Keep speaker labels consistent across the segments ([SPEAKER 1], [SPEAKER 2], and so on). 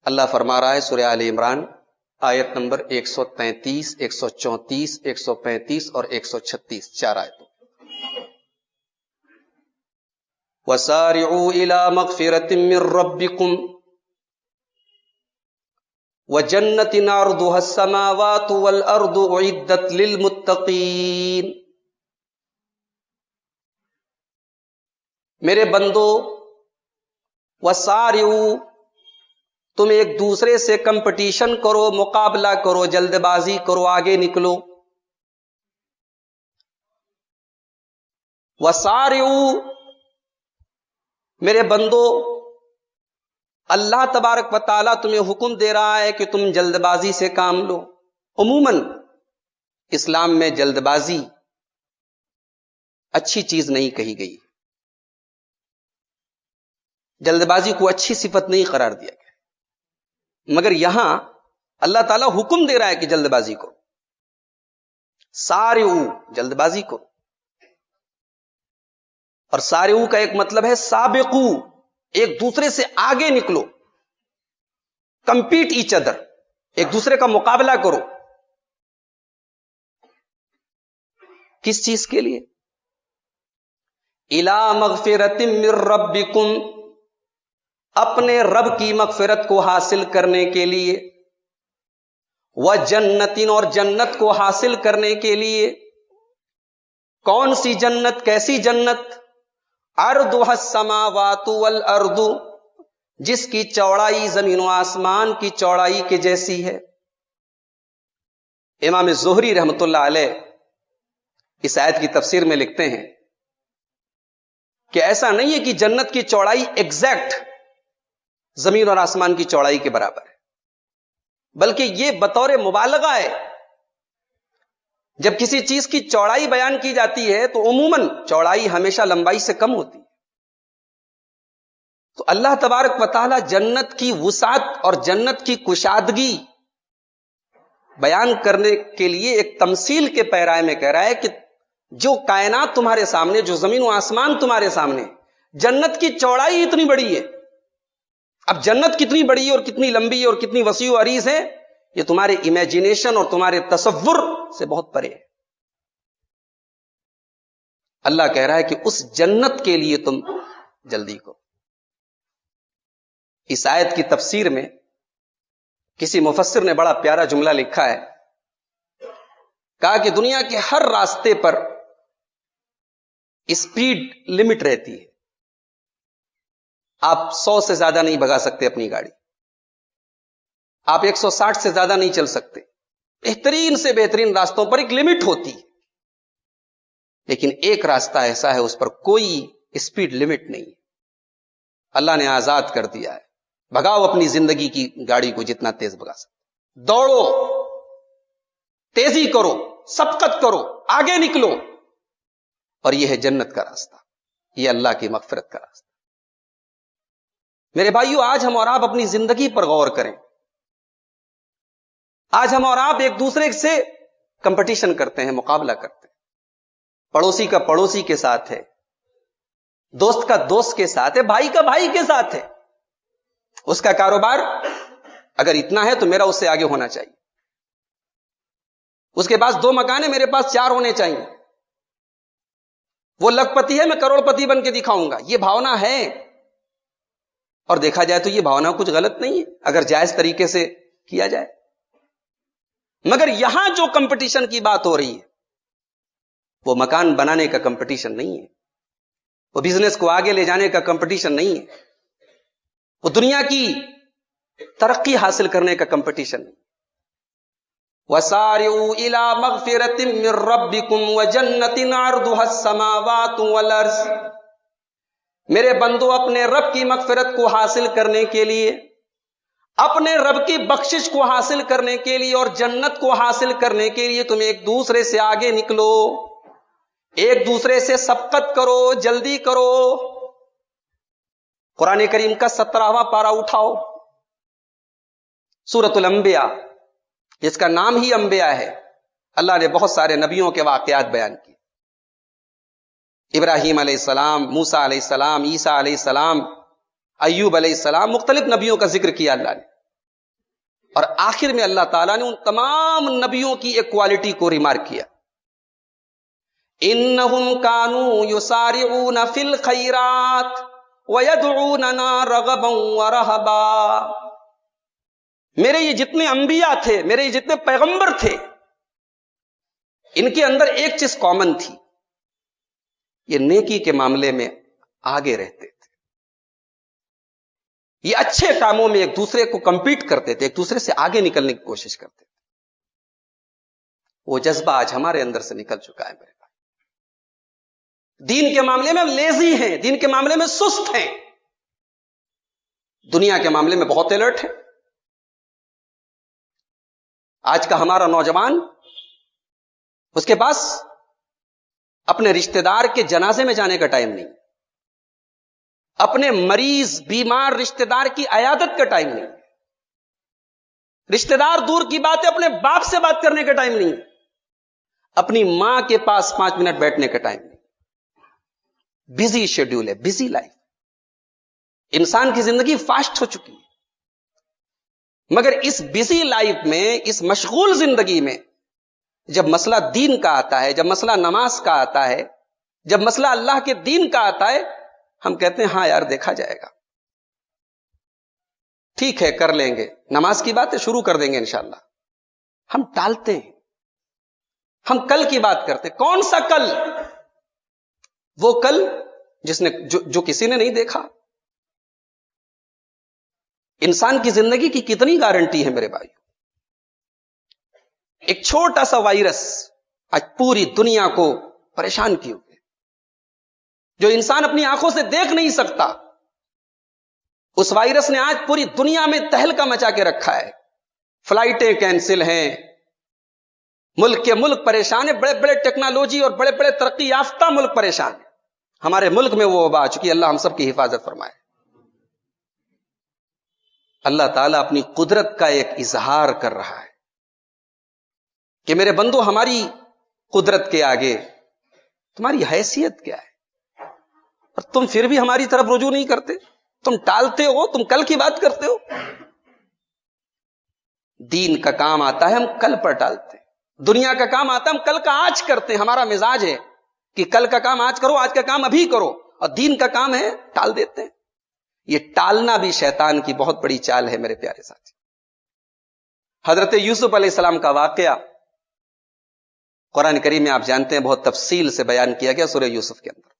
[SPEAKER 1] اللہ فرما رہا ہے سورہ آل عمران آیت نمبر 133، 134، 135 اور 136، 4 آیتوں. وَسَارِعُوا إِلَى مَغْفِرَةٍ مِّن رَّبِّكُمْ وَجَنَّةٍ عَرْضُهَا السَّمَاوَاتُ وَالْأَرْضُ أُعِدَّتْ لِلْمُتَّقِينَ. میرے بندو، وَسَارِعُوا، تم ایک دوسرے سے کمپٹیشن کرو، مقابلہ کرو، جلد بازی کرو، آگے نکلو. وَسَارِعُوا، میرے بندو، اللہ تبارک و تعالیٰ تمہیں حکم دے رہا ہے کہ تم جلد بازی سے کام لو. عموماً اسلام میں جلد بازی اچھی چیز نہیں کہی گئی، جلد بازی کو اچھی صفت نہیں قرار دیا گیا، مگر یہاں اللہ تعالیٰ حکم دے رہا ہے کہ جلد بازی کرو. سارعو، جلد بازی کرو. اور سارعو کا ایک مطلب ہے سابقو، ایک دوسرے سے آگے نکلو. کمپیٹ ایچ ادر، ایک دوسرے کا مقابلہ کرو. کس چیز کے لیے؟ الی مغفرۃ من ربکم، اپنے رب کی مغفرت کو حاصل کرنے کے لیے. وجنۃ، اور جنت کو حاصل کرنے کے لیے. کون سی جنت؟ کیسی جنت؟ عرضها السماوات والارض، جس کی چوڑائی زمین و آسمان کی چوڑائی کے جیسی ہے. امام زہری رحمۃ اللہ علیہ اس آیت کی تفسیر میں لکھتے ہیں کہ ایسا نہیں ہے کہ جنت کی چوڑائی ایگزیکٹ زمین اور آسمان کی چوڑائی کے برابر ہے، بلکہ یہ بطور مبالغہ ہے. جب کسی چیز کی چوڑائی بیان کی جاتی ہے تو عموماً چوڑائی ہمیشہ لمبائی سے کم ہوتی ہے. تو اللہ تبارک و تعالی جنت کی وسعت اور جنت کی کشادگی بیان کرنے کے لیے ایک تمثیل کے پیرائے میں کہہ رہا ہے کہ جو کائنات تمہارے سامنے، جو زمین و آسمان تمہارے سامنے، جنت کی چوڑائی اتنی بڑی ہے. اب جنت کتنی بڑی ہے اور کتنی لمبی ہے اور کتنی وسیع و عریض ہے، یہ تمہارے امیجینیشن اور تمہارے تصور سے بہت پرے ہے. اللہ کہہ رہا ہے کہ اس جنت کے لیے تم جلدی کرو. اس آیت کی تفسیر میں کسی مفسر نے بڑا پیارا جملہ لکھا ہے. کہا کہ دنیا کے ہر راستے پر اسپیڈ لمٹ رہتی ہے. آپ 100 سے زیادہ نہیں بھگا سکتے اپنی گاڑی، آپ 160 سے زیادہ نہیں چل سکتے. بہترین سے بہترین راستوں پر ایک لمٹ ہوتی ہے، لیکن ایک راستہ ایسا ہے اس پر کوئی اسپیڈ لمٹ نہیں. اللہ نے آزاد کر دیا ہے، بھگاؤ اپنی زندگی کی گاڑی کو جتنا تیز بھگا سکتے. دوڑو، تیزی کرو، سبقت کرو، آگے نکلو. اور یہ ہے جنت کا راستہ، یہ اللہ کی مغفرت کا راستہ. میرے بھائیو، آج ہم اور آپ اپنی زندگی پر غور کریں. آج ہم اور آپ ایک دوسرے سے کمپٹیشن کرتے ہیں، مقابلہ کرتے ہیں. پڑوسی کا پڑوسی کے ساتھ ہے، دوست کا دوست کے ساتھ ہے، بھائی کا بھائی کے ساتھ ہے. اس کا کاروبار اگر اتنا ہے تو میرا اس سے آگے ہونا چاہیے. اس کے پاس 2 مکان ہے، میرے پاس 4 ہونے چاہیے. وہ لکھ پتی ہے، میں کروڑ پتی بن کے دکھاؤں گا. یہ بھاونا ہے، اور دیکھا جائے تو یہ بھاونا کچھ غلط نہیں ہے اگر جائز طریقے سے کیا جائے. مگر یہاں جو کمپٹیشن کی بات ہو رہی ہے وہ مکان بنانے کا کمپٹیشن نہیں ہے، وہ بزنس کو آگے لے جانے کا کمپٹیشن نہیں ہے، وہ دنیا کی ترقی حاصل کرنے کا کمپٹیشن نہیں. وَسَارِعُوا إِلَى مَغْفِرَةٍ مِّن رَّبِّكُمْ وَجَنَّةٍ عَرْضُهَا السَّمَاوَاتُ وَالْأَرْضُ. میرے بندو، اپنے رب کی مغفرت کو حاصل کرنے کے لیے، اپنے رب کی بخشش کو حاصل کرنے کے لیے اور جنت کو حاصل کرنے کے لیے تم ایک دوسرے سے آگے نکلو، ایک دوسرے سے سبقت کرو، جلدی کرو. قرآن کریم کا 17واں پارہ اٹھاؤ، سورۃ الانبیاء، جس کا نام ہی انبیاء ہے. اللہ نے بہت سارے نبیوں کے واقعات بیان کیے. ابراہیم علیہ السلام، موسیٰ علیہ السلام، عیسیٰ علیہ السلام، ایوب علیہ السلام، مختلف نبیوں کا ذکر کیا اللہ نے. اور آخر میں اللہ تعالیٰ نے ان تمام نبیوں کی ایک کوالٹی کو ریمارک کیا، انہم کانوا یسارعون فی الخیرات ویدعوننا رغبا ورہبا. میرے یہ جتنے انبیاء تھے، میرے یہ جتنے پیغمبر تھے، ان کے اندر ایک چیز کامن تھی، یہ نیکی کے معاملے میں آگے رہتے تھے، یہ اچھے کاموں میں ایک دوسرے کو کمپیٹ کرتے تھے، ایک دوسرے سے آگے نکلنے کی کوشش کرتے تھے. وہ جذبہ آج ہمارے اندر سے نکل چکا ہے میرے بھائی. دین کے معاملے میں لیزی ہیں، دین کے معاملے میں سست ہیں، دنیا کے معاملے میں بہت الرٹ ہیں. آج کا ہمارا نوجوان، اس کے پاس اپنے رشتہ دار کے جنازے میں جانے کا ٹائم نہیں، اپنے مریض بیمار رشتہ دار کی عیادت کا ٹائم نہیں، رشتہ دار دور کی بات ہے، اپنے باپ سے بات کرنے کا ٹائم نہیں، اپنی ماں کے پاس 5 منٹ بیٹھنے کا ٹائم نہیں. بزی شیڈیول ہے، بزی لائف. انسان کی زندگی فاسٹ ہو چکی ہے، مگر اس بزی لائف میں، اس مشغول زندگی میں جب مسئلہ دین کا آتا ہے، جب مسئلہ نماز کا آتا ہے، جب مسئلہ اللہ کے دین کا آتا ہے، ہم کہتے ہیں ہاں یار دیکھا جائے گا، ٹھیک ہے کر لیں گے، نماز کی بات ہے شروع کر دیں گے انشاءاللہ. ہم ٹالتے ہیں، ہم کل کی بات کرتے. کون سا کل؟ وہ کل جس نے جو کسی نے نہیں دیکھا. انسان کی زندگی کی کتنی گارنٹی ہے میرے بھائی؟ ایک چھوٹا سا وائرس آج پوری دنیا کو پریشان کیے ہوئے، جو انسان اپنی آنکھوں سے دیکھ نہیں سکتا. اس وائرس نے آج پوری دنیا میں تہلکہ مچا کے رکھا ہے. فلائٹیں کینسل ہیں، ملک کے ملک پریشان ہیں، بڑے بڑے ٹیکنالوجی اور بڑے بڑے ترقی یافتہ ملک پریشان ہیں. ہمارے ملک میں وہ وبا آ چکی، اللہ ہم سب کی حفاظت فرمائے. اللہ تعالیٰ اپنی قدرت کا ایک اظہار کر رہا ہے کہ میرے بندو، ہماری قدرت کے آگے تمہاری حیثیت کیا ہے؟ اور تم پھر بھی ہماری طرف رجوع نہیں کرتے، تم ٹالتے ہو، تم کل کی بات کرتے ہو. دین کا کام آتا ہے ہم کل پر ٹالتے ہیں، دنیا کا کام آتا ہے ہم کل کا آج کرتے ہیں. ہمارا مزاج ہے کہ کل کا کام آج کرو، آج کا کام ابھی کرو، اور دین کا کام ہے ٹال دیتے ہیں. یہ ٹالنا بھی شیطان کی بہت بڑی چال ہے میرے پیارے ساتھی. حضرت یوسف علیہ السلام کا واقعہ قرآن کریم میں آپ جانتے ہیں بہت تفصیل سے بیان کیا گیا سورہ یوسف کے اندر.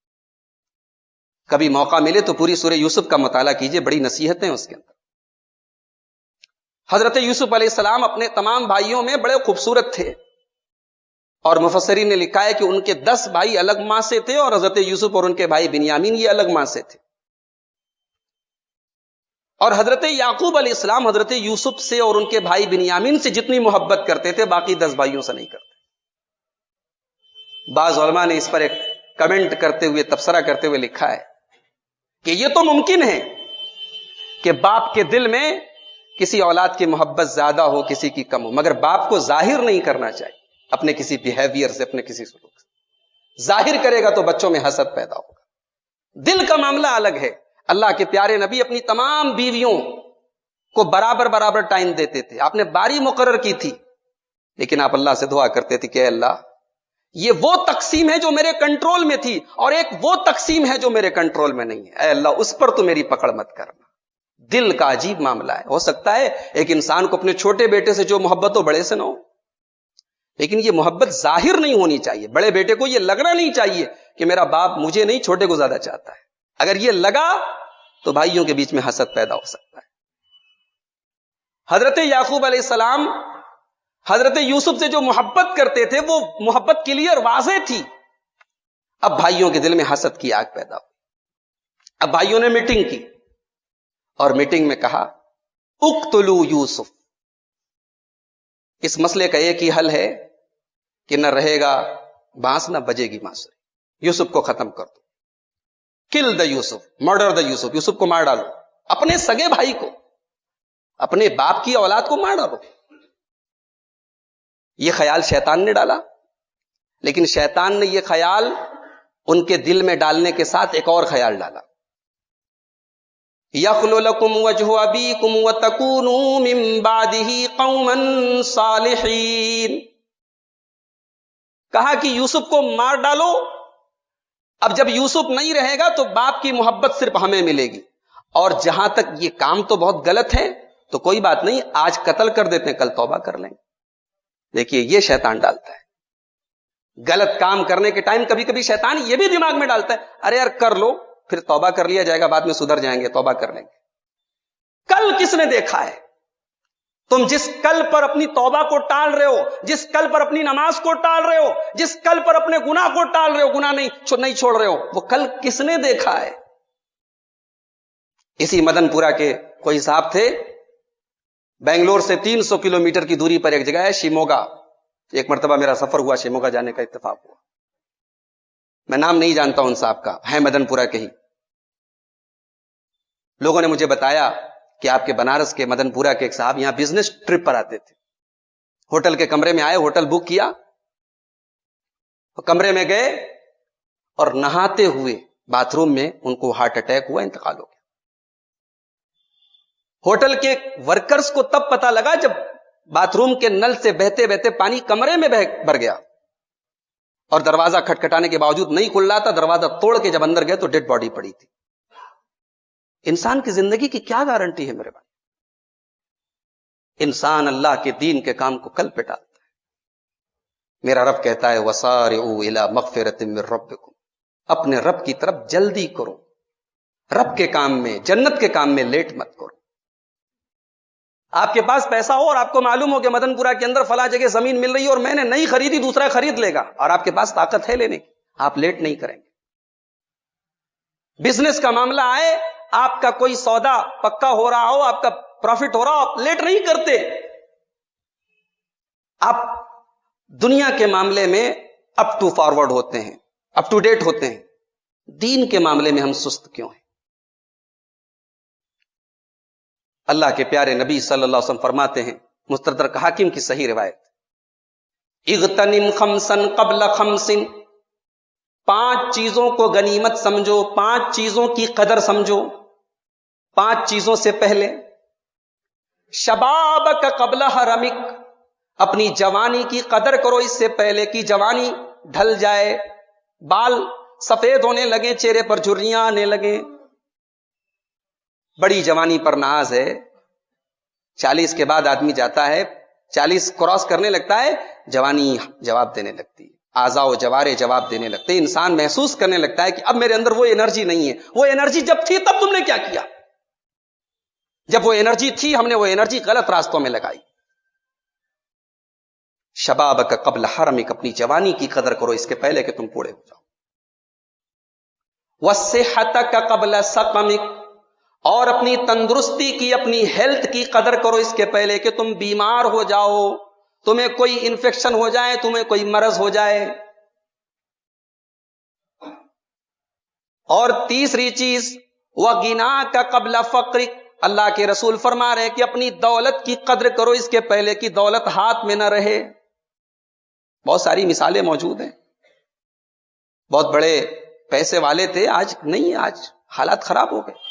[SPEAKER 1] کبھی موقع ملے تو پوری سورہ یوسف کا مطالعہ کیجئے، بڑی نصیحتیں اس کے اندر. حضرت یوسف علیہ السلام اپنے تمام بھائیوں میں بڑے خوبصورت تھے، اور مفسرین نے لکھا ہے کہ ان کے 10 بھائی الگ ماں سے تھے، اور حضرت یوسف اور ان کے بھائی بنیامین یہ الگ ماں سے تھے. اور حضرت یعقوب علیہ السلام حضرت یوسف سے اور ان کے بھائی بنیامین سے جتنی محبت کرتے تھے باقی 10 بھائیوں سے نہیں کرتے. بعض علماء نے اس پر ایک کمنٹ کرتے ہوئے، تبصرہ کرتے ہوئے لکھا ہے کہ یہ تو ممکن ہے کہ باپ کے دل میں کسی اولاد کی محبت زیادہ ہو، کسی کی کم ہو، مگر باپ کو ظاہر نہیں کرنا چاہیے اپنے کسی بیہیویئر سے، اپنے کسی سلوک سے. ظاہر کرے گا تو بچوں میں حسد پیدا ہوگا. دل کا معاملہ الگ ہے. اللہ کے پیارے نبی اپنی تمام بیویوں کو برابر برابر ٹائم دیتے تھے. آپ نے باری مقرر کی تھی، لیکن آپ اللہ سے دعا کرتے تھے کہ اے اللہ، یہ وہ تقسیم ہے جو میرے کنٹرول میں تھی، اور ایک وہ تقسیم ہے جو میرے کنٹرول میں نہیں ہے. اے اللہ اس پر تو میری پکڑ مت کرنا. دل کا عجیب معاملہ ہے. ہو سکتا ہے ایک انسان کو اپنے چھوٹے بیٹے سے جو محبت ہو بڑے سے نہ ہو، لیکن یہ محبت ظاہر نہیں ہونی چاہیے. بڑے بیٹے کو یہ لگنا نہیں چاہیے کہ میرا باپ مجھے نہیں چھوٹے کو زیادہ چاہتا ہے. اگر یہ لگا تو بھائیوں کے بیچ میں حسد پیدا ہو سکتا ہے. حضرت یعقوب علیہ السلام حضرت یوسف سے جو محبت کرتے تھے وہ محبت کلیئر واضح تھی. اب بھائیوں کے دل میں حسد کی آگ پیدا ہوئی. اب بھائیوں نے میٹنگ کی، اور میٹنگ میں کہا اقتلوا یوسف. اس مسئلے کا ایک ہی حل ہے کہ نہ رہے گا بانس نہ بجے گی بانسری. یوسف کو ختم کر دو. کل دا یوسف، مرڈر دا یوسف. یوسف کو مار ڈالو، اپنے سگے بھائی کو، اپنے باپ کی اولاد کو مار ڈالو. یہ خیال شیطان نے ڈالا، لیکن شیطان نے یہ خیال ان کے دل میں ڈالنے کے ساتھ ایک اور خیال ڈالا. یخلو لکم وجہ ابیکم وتکونوا من بعدہ قوما صالحین. کہا کہ یوسف کو مار ڈالو. اب جب یوسف نہیں رہے گا تو باپ کی محبت صرف ہمیں ملے گی. اور جہاں تک یہ کام تو بہت غلط ہے تو کوئی بات نہیں, آج قتل کر دیتے ہیں, کل توبہ کر لیں گے. دیکھیے یہ شیطان ڈالتا ہے. غلط کام کرنے کے ٹائم کبھی کبھی شیطان یہ بھی دماغ میں ڈالتا ہے, ارے یار کر لو, پھر توبہ کر لیا جائے گا, بعد میں سدھر جائیں گے, توبہ کر لیں گے. کل کس نے دیکھا ہے؟ تم جس کل پر اپنی توبہ کو ٹال رہے ہو, جس کل پر اپنی نماز کو ٹال رہے ہو, جس کل پر اپنے گناہ کو ٹال رہے ہو, گناہ نہیں چھوڑ رہے ہو, وہ کل کس نے دیکھا ہے؟ اسی مدن پورہ کے کوئی صاحب تھے, بنگلور سے 300 کلومیٹر کی دوری پر ایک جگہ ہے شیموگا. ایک مرتبہ میرا سفر ہوا, شیموگا جانے کا اتفاق ہوا. میں نام نہیں جانتا ہوں ان صاحب کا, ہے مدن پورہ کے ہی. لوگوں نے مجھے بتایا کہ آپ کے بنارس کے مدن پورہ کے ایک صاحب یہاں بزنس ٹرپ پر آتے تھے. ہوٹل کے کمرے میں آئے, ہوٹل بک کیا, کمرے میں گئے اور نہاتے ہوئے باتھ روم میں ان کو ہارٹ اٹیک ہوا, انتقال ہو گیا. ہوٹل کے ورکرز کو تب پتا لگا جب باتھ روم کے نل سے بہتے بہتے پانی کمرے میں بھر گیا, اور دروازہ کھٹکھٹانے کے باوجود نہیں کھل رہا تھا. دروازہ توڑ کے جب اندر گئے تو ڈیڈ باڈی پڑی تھی. انسان کی زندگی کی کیا گارنٹی ہے میرے بھائی؟ انسان اللہ کے دین کے کام کو کل پہ ڈالتا ہے. میرا رب کہتا ہے وَسَارِعُوا إِلَىٰ مَغْفِرَةٍ مِّن رَبِّكُمْ, اپنے رب کی طرف جلدی کرو. رب کے کام میں, جنت کے کام میں لیٹ مت کرو. آپ کے پاس پیسہ ہو اور آپ کو معلوم ہو کہ مدن پورہ کے اندر فلاں جگہ زمین مل رہی ہے اور میں نے نہیں خریدی, دوسرا خرید لے گا, اور آپ کے پاس طاقت ہے لینے کی, آپ لیٹ نہیں کریں گے. بزنس کا معاملہ آئے, آپ کا کوئی سودا پکا ہو رہا ہو, آپ کا پروفٹ ہو رہا ہو, آپ لیٹ نہیں کرتے. آپ دنیا کے معاملے میں اپ ٹو فارورڈ ہوتے ہیں, اپ ٹو ڈیٹ ہوتے ہیں. دین کے معاملے میں ہم سست کیوں ہیں؟ اللہ کے پیارے نبی صلی اللہ علیہ وسلم فرماتے ہیں, مستدرک حاکم کی صحیح روایت, اغتنم خمسا قبل خمس, 5 چیزوں کو غنیمت سمجھو, 5 چیزوں کی قدر سمجھو, 5 چیزوں سے پہلے. شبابک قبل حرمک, اپنی جوانی کی قدر کرو اس سے پہلے کہ جوانی ڈھل جائے, بال سفید ہونے لگے, چہرے پر جھریاں آنے لگیں. بڑی جوانی پر ناز ہے, 40 کے بعد آدمی جاتا ہے, 40 کراس کرنے لگتا ہے, جوانی جواب دینے لگتی ہے, اعضاء و جوارے جواب دینے لگتے ہیں. انسان محسوس کرنے لگتا ہے کہ اب میرے اندر وہ انرجی نہیں ہے. وہ انرجی جب تھی تب تم نے کیا کیا؟ جب وہ انرجی تھی ہم نے وہ انرجی غلط راستوں میں لگائی. شبابک قبل حرمک, اپنی جوانی کی قدر کرو اس کے پہلے کہ تم بوڑھے ہو جاؤ. وصحتک قبل سقمک, اور اپنی تندرستی کی, اپنی ہیلتھ کی قدر کرو اس کے پہلے کہ تم بیمار ہو جاؤ, تمہیں کوئی انفیکشن ہو جائے, تمہیں کوئی مرض ہو جائے. اور تیسری چیز وغناک قبل فقرک, اللہ کے رسول فرما رہے ہیں کہ اپنی دولت کی قدر کرو اس کے پہلے کہ دولت ہاتھ میں نہ رہے. بہت ساری مثالیں موجود ہیں. بہت بڑے پیسے والے تھے, آج نہیں, آج حالات خراب ہو گئے,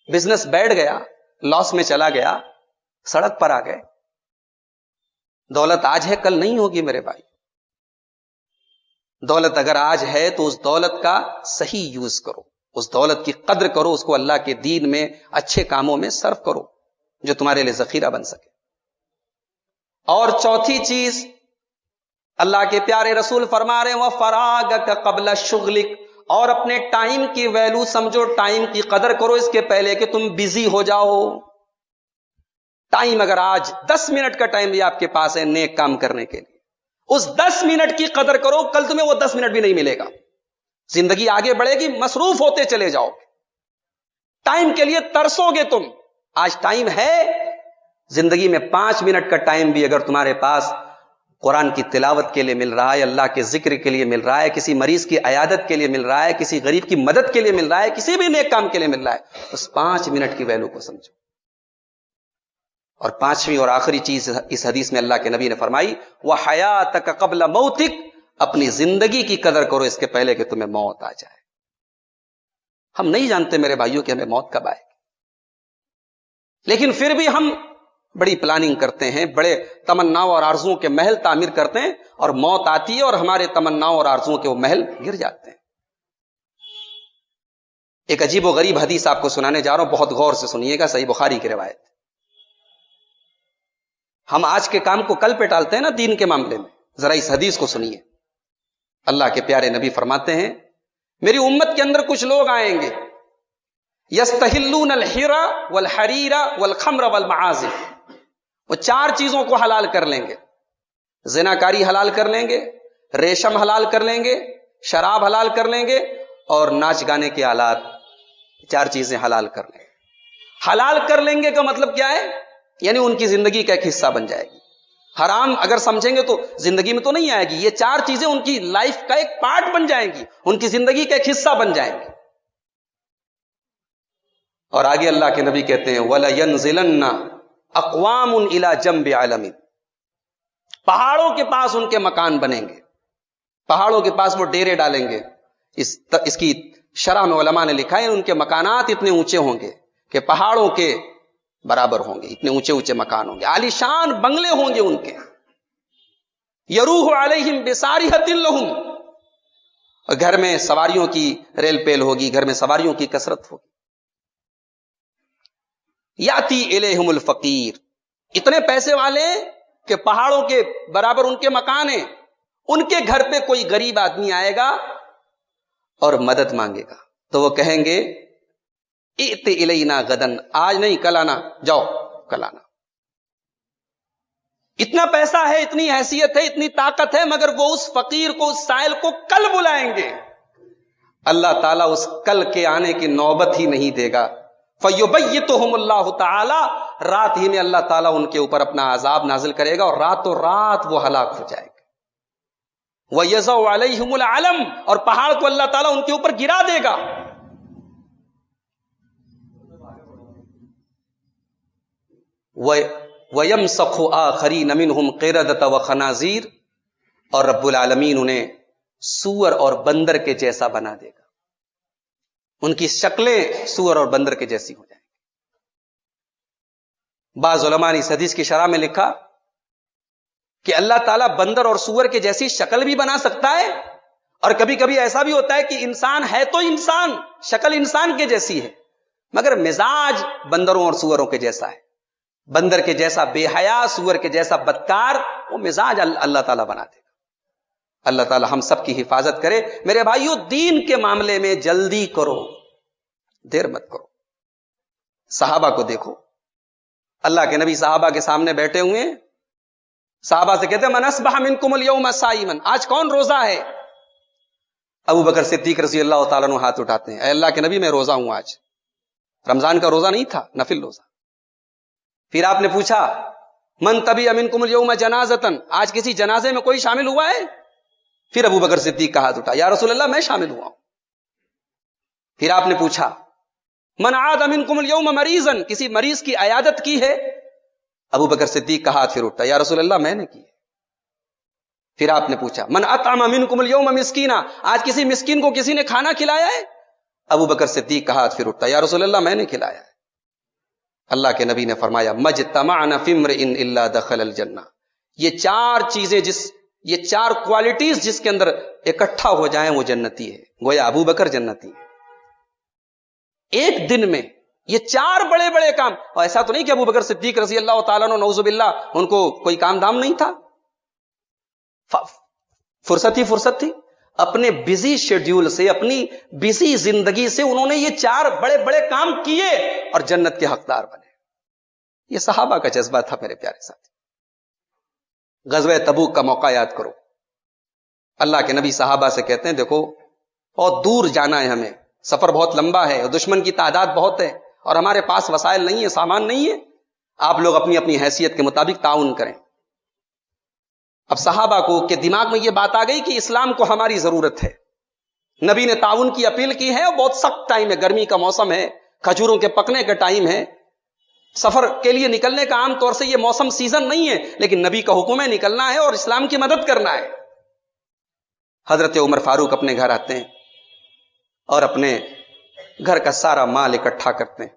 [SPEAKER 1] بزنس بیٹھ گیا, لاس میں چلا گیا, سڑک پر آ گئے. دولت آج ہے کل نہیں ہوگی میرے بھائی. دولت اگر آج ہے تو اس دولت کا صحیح یوز کرو, اس دولت کی قدر کرو, اس کو اللہ کے دین میں اچھے کاموں میں صرف کرو جو تمہارے لیے ذخیرہ بن سکے. اور چوتھی چیز اللہ کے پیارے رسول فرما رہے ہیں وَفَرَاغَكَ قَبْلَ شُغْلِكَ, اور اپنے ٹائم کی ویلو سمجھو, ٹائم کی قدر کرو اس کے پہلے کہ تم بزی ہو جاؤ. ٹائم اگر آج 10 منٹ کا ٹائم بھی آپ کے پاس ہے نیک کام کرنے کے لیے, اس 10 منٹ کی قدر کرو, کل تمہیں وہ 10 منٹ بھی نہیں ملے گا. زندگی آگے بڑھے گی, مصروف ہوتے چلے جاؤ, ٹائم کے لیے ترسو گے تم. آج ٹائم ہے, زندگی میں 5 منٹ کا ٹائم بھی اگر تمہارے پاس قرآن کی تلاوت کے لیے مل رہا ہے, اللہ کے ذکر کے لیے مل رہا ہے, کسی مریض کی عیادت کے لیے مل رہا ہے, کسی غریب کی مدد کے لیے مل رہا ہے, کسی بھی نیک کام کے لیے مل رہا ہے, اس 5 منٹ کی ویلو کو سمجھو. اور 5ویں اور آخری چیز اس حدیث میں اللہ کے نبی نے فرمائی وَحَيَاتَكَ قَبْلَ مَوْتِكَ, اپنی زندگی کی قدر کرو اس کے پہلے کہ تمہیں موت آ جائے. ہم نہیں جانتے میرے بھائیوں کہ ہمیں موت کب آئے گی. لیکن پھر بھی ہم بڑی پلاننگ کرتے ہیں، بڑے تمناؤں اور آرزوؤں کے محل تعمیر کرتے ہیں، اور موت آتی ہے اور ہمارے تمناؤں اور آرزوؤں کے وہ محل گر جاتے ہیں۔ ایک عجیب و غریب حدیث آپ کو سنانے جا رہا ہوں، بہت غور سے سنیے گا، صحیح بخاری کی روایت۔ ہم آج کے کام کو کل پہ ٹالتے ہیں نا دین کے معاملے میں، ذرا اس حدیث کو سنیے۔ اللہ کے پیارے نبی فرماتے ہیں، میری امت کے اندر کچھ لوگ آئیں گے، یستحلون الحرى والحریر والخمر والمعازف، وہ چار چیزوں کو حلال کر لیں گے، زناکاری حلال کر لیں گے، ریشم حلال کر لیں گے، شراب حلال کر لیں گے، اور ناچ گانے کے آلات، چار چیزیں حلال کر لیں گے۔ حلال کر لیں گے کا مطلب کیا ہے؟ یعنی ان کی زندگی کا ایک حصہ بن جائے گی۔ حرام اگر سمجھیں گے تو زندگی میں تو نہیں آئے گی، یہ چار چیزیں ان کی لائف کا ایک پارٹ بن جائیں گی، ان کی زندگی کا ایک حصہ بن جائیں گی۔ اور آگے اللہ کے نبی کہتے ہیں وَلَيَنزِلَنَّ اقوام الى جنب عالم، پہاڑوں کے پاس ان کے مکان بنیں گے، پہاڑوں کے پاس وہ ڈیرے ڈالیں گے۔ اس کی شرح میں علماء نے لکھا ہے ان کے مکانات اتنے اونچے ہوں گے کہ پہاڑوں کے برابر ہوں گے، اتنے اونچے اونچے مکان ہوں گے، عالیشان بنگلے ہوں گے ان کے۔ یروح علیہم بصارحۃ لہم، اور گھر میں سواریوں کی ریل پیل ہوگی، گھر میں سواریوں کی کثرت ہوگی۔ یاتی الیہم الفقیر، اتنے پیسے والے کہ پہاڑوں کے برابر ان کے مکان ہیں، ان کے گھر پہ کوئی غریب آدمی آئے گا اور مدد مانگے گا تو وہ کہیں گے ائت الینا غدن، آج نہیں کل آنا، جاؤ کل آنا۔ اتنا پیسہ ہے، اتنی حیثیت ہے، اتنی طاقت ہے، مگر وہ اس فقیر کو، اس سائل کو کل بلائیں گے، اللہ تعالیٰ اس کل کے آنے کی نوبت ہی نہیں دے گا۔ فَيُبَيِّتُهُمُ اللَّهُ تَعَالَى، رات ہی میں اللہ تعالیٰ ان کے اوپر اپنا عذاب نازل کرے گا اور راتوں رات وہ ہلاک ہو جائے گا۔ وَيَزَعُ عَلَيْهِمُ الْعَلَمْ، اور پہاڑ کو اللہ تعالیٰ ان کے اوپر گرا دے گا۔ وَيَمْسَخُ آخَرِينَ مِنْهُمْ قِرَدَةَ وَخَنَازِيرَ، اور رب العالمین انہیں سور اور بندر کے جیسا بنا دے گا، ان کی شکلیں سور اور بندر کے جیسی ہو جائیں گی۔ بعض علماء نے اس حدیث کی شرح میں لکھا کہ اللہ تعالیٰ بندر اور سور کے جیسی شکل بھی بنا سکتا ہے، اور کبھی کبھی ایسا بھی ہوتا ہے کہ انسان ہے تو انسان، شکل انسان کے جیسی ہے، مگر مزاج بندروں اور سوروں کے جیسا ہے، بندر کے جیسا بے حیا، سور کے جیسا بدکار، وہ مزاج اللہ تعالیٰ بنا دے گا۔ اللہ تعالیٰ ہم سب کی حفاظت کرے۔ میرے بھائیو، دین کے معاملے میں جلدی کرو، دیر مت کرو۔ صحابہ کو دیکھو، اللہ کے نبی صحابہ کے سامنے بیٹھے ہوئے ہیں، صحابہ سے کہتے ہیں من اصبح منکم اليوم صائما، آج کون روزہ ہے؟ ابو بکر صدیق رضی اللہ تعالیٰ عنہ ہاتھ اٹھاتے ہیں، اے اللہ کے نبی میں روزہ ہوں، آج رمضان کا روزہ نہیں تھا، نفل روزہ۔ پھر آپ نے پوچھا من تبع منکم اليوم جنازۃ، آج کسی جنازے میں کوئی شامل ہوا ہے؟ پھر ابو بکر صدیق کا ہاتھ اٹھا، یا رسول اللہ میں شامل ہوا ہوں۔ پھر آپ نے پوچھا من عاد منکم اليوم مریضا، کسی مریض کی عیادت کی ہے؟ ابو بکر صدیق کا ہاتھ پھر اٹھا، یا رسول اللہ میں نے کی ہے۔ پھر آپ نے پوچھا من اطعم منکم اليوم مسکینا، آج کسی مسکین کو کسی نے کھانا کھلایا ہے؟ ابو بکر صدیق کا ہاتھ پھر اٹھا، یا رسول اللہ میں نے کھلایا ہے۔ اللہ کے نبی نے فرمایا مجتمعنا فی امرئ الا دخل الجنہ، یہ چار چیزیں، یہ چار کوالٹیز جس کے اندر اکٹھا ہو جائیں وہ جنتی ہے۔ گویا ابو بکر جنتی ہے۔ ایک دن میں یہ چار بڑے بڑے کام، اور ایسا تو نہیں کہ ابو بکر صدیق رضی اللہ تعالیٰ عنہ نعوذ باللہ ان کو کوئی کام دام نہیں تھا، فرصت ہی فرصت تھی، اپنے بزی شیڈیول سے، اپنی بزی زندگی سے انہوں نے یہ چار بڑے بڑے کام کیے اور جنت کے حقدار بنے۔ یہ صحابہ کا جذبہ تھا میرے پیارے ساتھی۔ غزوہ تبوک کا موقع یاد کرو، اللہ کے نبی صحابہ سے کہتے ہیں دیکھو بہت دور جانا ہے ہمیں، سفر بہت لمبا ہے، دشمن کی تعداد بہت ہے اور ہمارے پاس وسائل نہیں ہے، سامان نہیں ہے، آپ لوگ اپنی اپنی حیثیت کے مطابق تعاون کریں۔ اب صحابہ کو کہ دماغ میں یہ بات آ گئی کہ اسلام کو ہماری ضرورت ہے، نبی نے تعاون کی اپیل کی ہے، اور بہت سخت ٹائم ہے، گرمی کا موسم ہے، کھجوروں کے پکنے کا ٹائم ہے، سفر کے لیے نکلنے کا عام طور سے یہ موسم سیزن نہیں ہے، لیکن نبی کا حکم ہے نکلنا ہے اور اسلام کی مدد کرنا ہے۔ حضرت عمر فاروق اپنے گھر آتے ہیں اور اپنے گھر کا سارا مال اکٹھا کرتے ہیں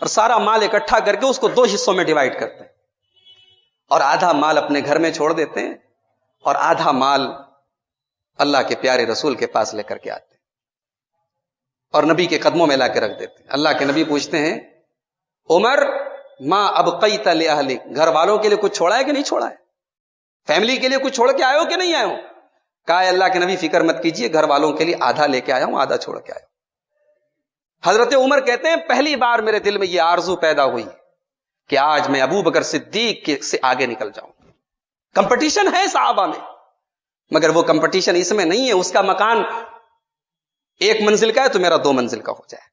[SPEAKER 1] اور سارا مال اکٹھا کر کے اس کو 2 حصوں میں ڈیوائڈ کرتے ہیں، اور آدھا مال اپنے گھر میں چھوڑ دیتے ہیں اور آدھا مال اللہ کے پیارے رسول کے پاس لے کر کے آتے ہیں اور نبی کے قدموں میں لا کے رکھ دیتے ہیں۔ اللہ کے نبی پوچھتے ہیں عمر ما ابقیت لأہلک، گھر والوں کے لیے کچھ چھوڑا ہے کہ نہیں چھوڑا ہے؟ فیملی کے لیے کچھ چھوڑ کے آئے ہو کہ نہیں آئے ہو؟ کہا ہے اللہ کے نبی فکر مت کیجئے، گھر والوں کے لیے آدھا لے کے آیا ہوں، آدھا چھوڑ کے آیا ہوں۔ حضرت عمر کہتے ہیں پہلی بار میرے دل میں یہ آرزو پیدا ہوئی کہ آج میں ابو بکر صدیق سے آگے نکل جاؤں۔ کمپٹیشن ہے صحابہ میں، مگر وہ کمپٹیشن اس میں نہیں ہے، اس کا مکان 1 منزل کا ہے تو میرا 2 منزل کا ہو جائے،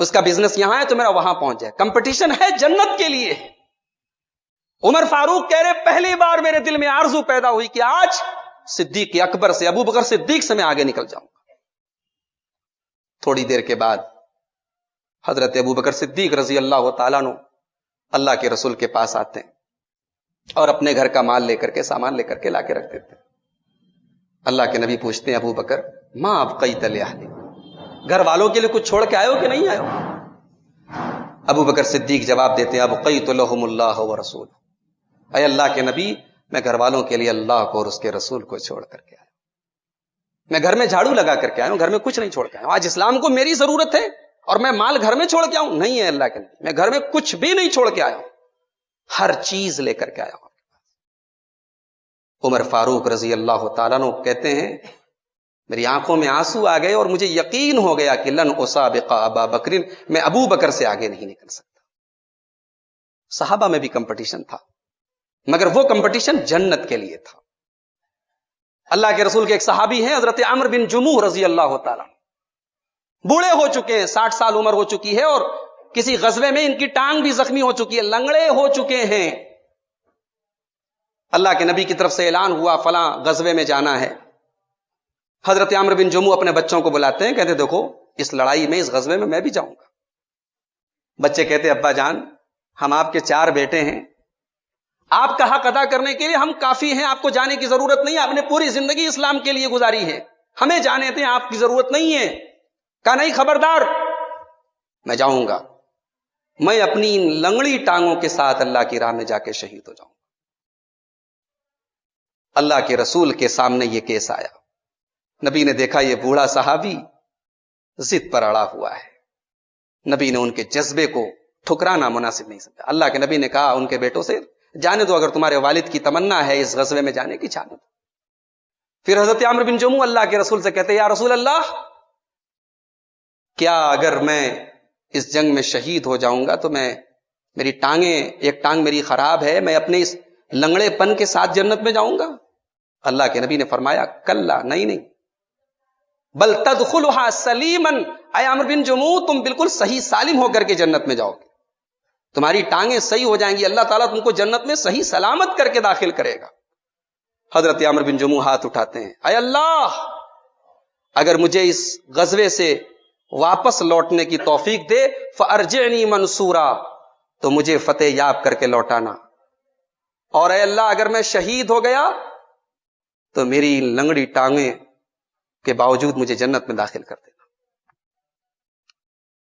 [SPEAKER 1] اس کا بزنس یہاں ہے تو میرا وہاں پہنچ جائے۔ کمپٹیشن ہے جنت کے لیے۔ عمر فاروق کہہ رہے پہلی بار میرے دل میں آرزو پیدا ہوئی کہ آج صدیق اکبر سے، ابو بکر صدیق سے میں آگے نکل جاؤں گا۔ تھوڑی دیر کے بعد حضرت ابو بکر صدیق رضی اللہ تعالیٰ عنہ اللہ کے رسول کے پاس آتے ہیں اور اپنے گھر کا مال لے کر کے، سامان لے کر کے لا کے رکھ دیتے ہیں۔ اللہ کے نبی پوچھتے ہیں ابو بکر ما ابقیت لأہلک، گھر والوں کے لیے کچھ چھوڑ کے آئے ہو کہ نہیں آئے ہو؟ ابو بکر صدیق جواب دیتے ہیں ابقیت لہم اللہ ورسول، اے اللہ کے نبی میں گھر والوں کے لیے اللہ کو اور اس کے رسول کو چھوڑ کر کے آیا ہوں، میں گھر میں جھاڑو لگا کر کے آیا ہوں، گھر میں کچھ نہیں چھوڑ کے آیا ہوں۔ آج اسلام کو میری ضرورت ہے اور میں مال گھر میں چھوڑ کے آؤں؟ نہیں ہے اللہ کے نبی، میں گھر میں کچھ بھی نہیں چھوڑ کے آیا ہوں، ہر چیز لے کر کے آیا ہوں۔ عمر فاروق رضی اللہ تعالیٰ عنہ کہتے ہیں میری آنکھوں میں آنسو آ گئے اور مجھے یقین ہو گیا کہ لن اسابق ابا بکر، میں ابو بکر سے آگے نہیں نکل سکتا۔ صحابہ میں بھی کمپٹیشن تھا، مگر وہ کمپٹیشن جنت کے لیے تھا۔ اللہ کے رسول کے ایک صحابی ہیں حضرت عمرو بن جموح رضی اللہ تعالیٰ، بوڑھے ہو چکے ہیں، 60 سال عمر ہو چکی ہے اور کسی غزوے میں ان کی ٹانگ بھی زخمی ہو چکی ہے، لنگڑے ہو چکے ہیں۔ اللہ کے نبی کی طرف سے اعلان ہوا فلاں غزوے میں جانا ہے۔ حضرت عمرو بن جموح اپنے بچوں کو بلاتے ہیں، کہتے دیکھو اس لڑائی میں، اس غزوے میں بھی جاؤں گا۔ بچے کہتے ابا جان ہم آپ کے 4 بیٹے ہیں، آپ کا حق ادا کرنے کے لیے ہم کافی ہیں، آپ کو جانے کی ضرورت نہیں ہے، آپ نے پوری زندگی اسلام کے لیے گزاری ہے، ہمیں جانے دیں، آپ کی ضرورت نہیں ہے۔ کہا نہیں خبردار، میں جاؤں گا، میں اپنی ان لنگڑی ٹانگوں کے ساتھ اللہ کی راہ میں جا کے شہید ہو جاؤں گا۔ اللہ کے رسول کے سامنے یہ کیس آیا، نبی نے دیکھا یہ بوڑھا صحابی ضد پر اڑا ہوا ہے، نبی نے ان کے جذبے کو ٹھکرانا مناسب نہیں سمجھا۔ اللہ کے نبی نے کہا ان کے بیٹوں سے جانے دو، اگر تمہارے والد کی تمنا ہے اس غزوے میں جانے کی جانے دو۔ پھر حضرت عمرو بن جموح اللہ کے رسول سے کہتے یا رسول اللہ، کیا اگر میں اس جنگ میں شہید ہو جاؤں گا تو میری ٹانگیں، ایک ٹانگ میری خراب ہے، میں اپنے اس لنگڑے پن کے ساتھ جنت میں جاؤں گا؟ اللہ کے نبی نے فرمایا کلا، نہیں، بل تدخلها سلیما، اے عمرو بن جموح تم بالکل صحیح سالم ہو کر کے جنت میں جاؤ گے، تمہاری ٹانگیں صحیح ہو جائیں گی، اللہ تعالیٰ تم کو جنت میں صحیح سلامت کر کے داخل کرے گا۔ حضرت عمرو بن جموح ہاتھ اٹھاتے ہیں، اے اللہ اگر مجھے اس غزوے سے واپس لوٹنے کی توفیق دے فارجعنی منصورا، تو مجھے فتح یاب کر کے لوٹانا، اور اے اللہ اگر میں شہید ہو گیا تو میری لنگڑی ٹانگیں کے باوجود مجھے جنت میں داخل کر دینا۔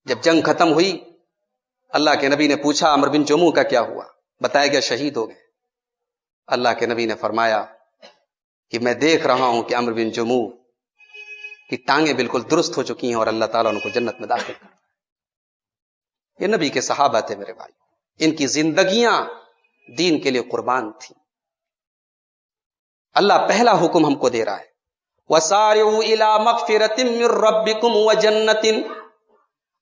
[SPEAKER 1] جب جنگ ختم ہوئی اللہ کے نبی نے پوچھا عمرو بن جموح کا کیا ہوا؟ بتایا گیا شہید ہو گئے۔ اللہ کے نبی نے فرمایا کہ میں دیکھ رہا ہوں کہ عمرو بن جموح کی ٹانگیں بالکل درست ہو چکی ہیں اور اللہ تعالیٰ ان کو جنت میں داخل کر رہا ہے۔ یہ نبی کے صحابہ تھے میرے بھائی، ان کی زندگیاں دین کے لیے قربان تھیں۔ اللہ پہلا حکم ہم کو دے رہا ہے وَسَارِعُوا إِلَىٰ مَغْفِرَةٍ مِّن رَّبِّكُمْ وَجَنَّةٍ،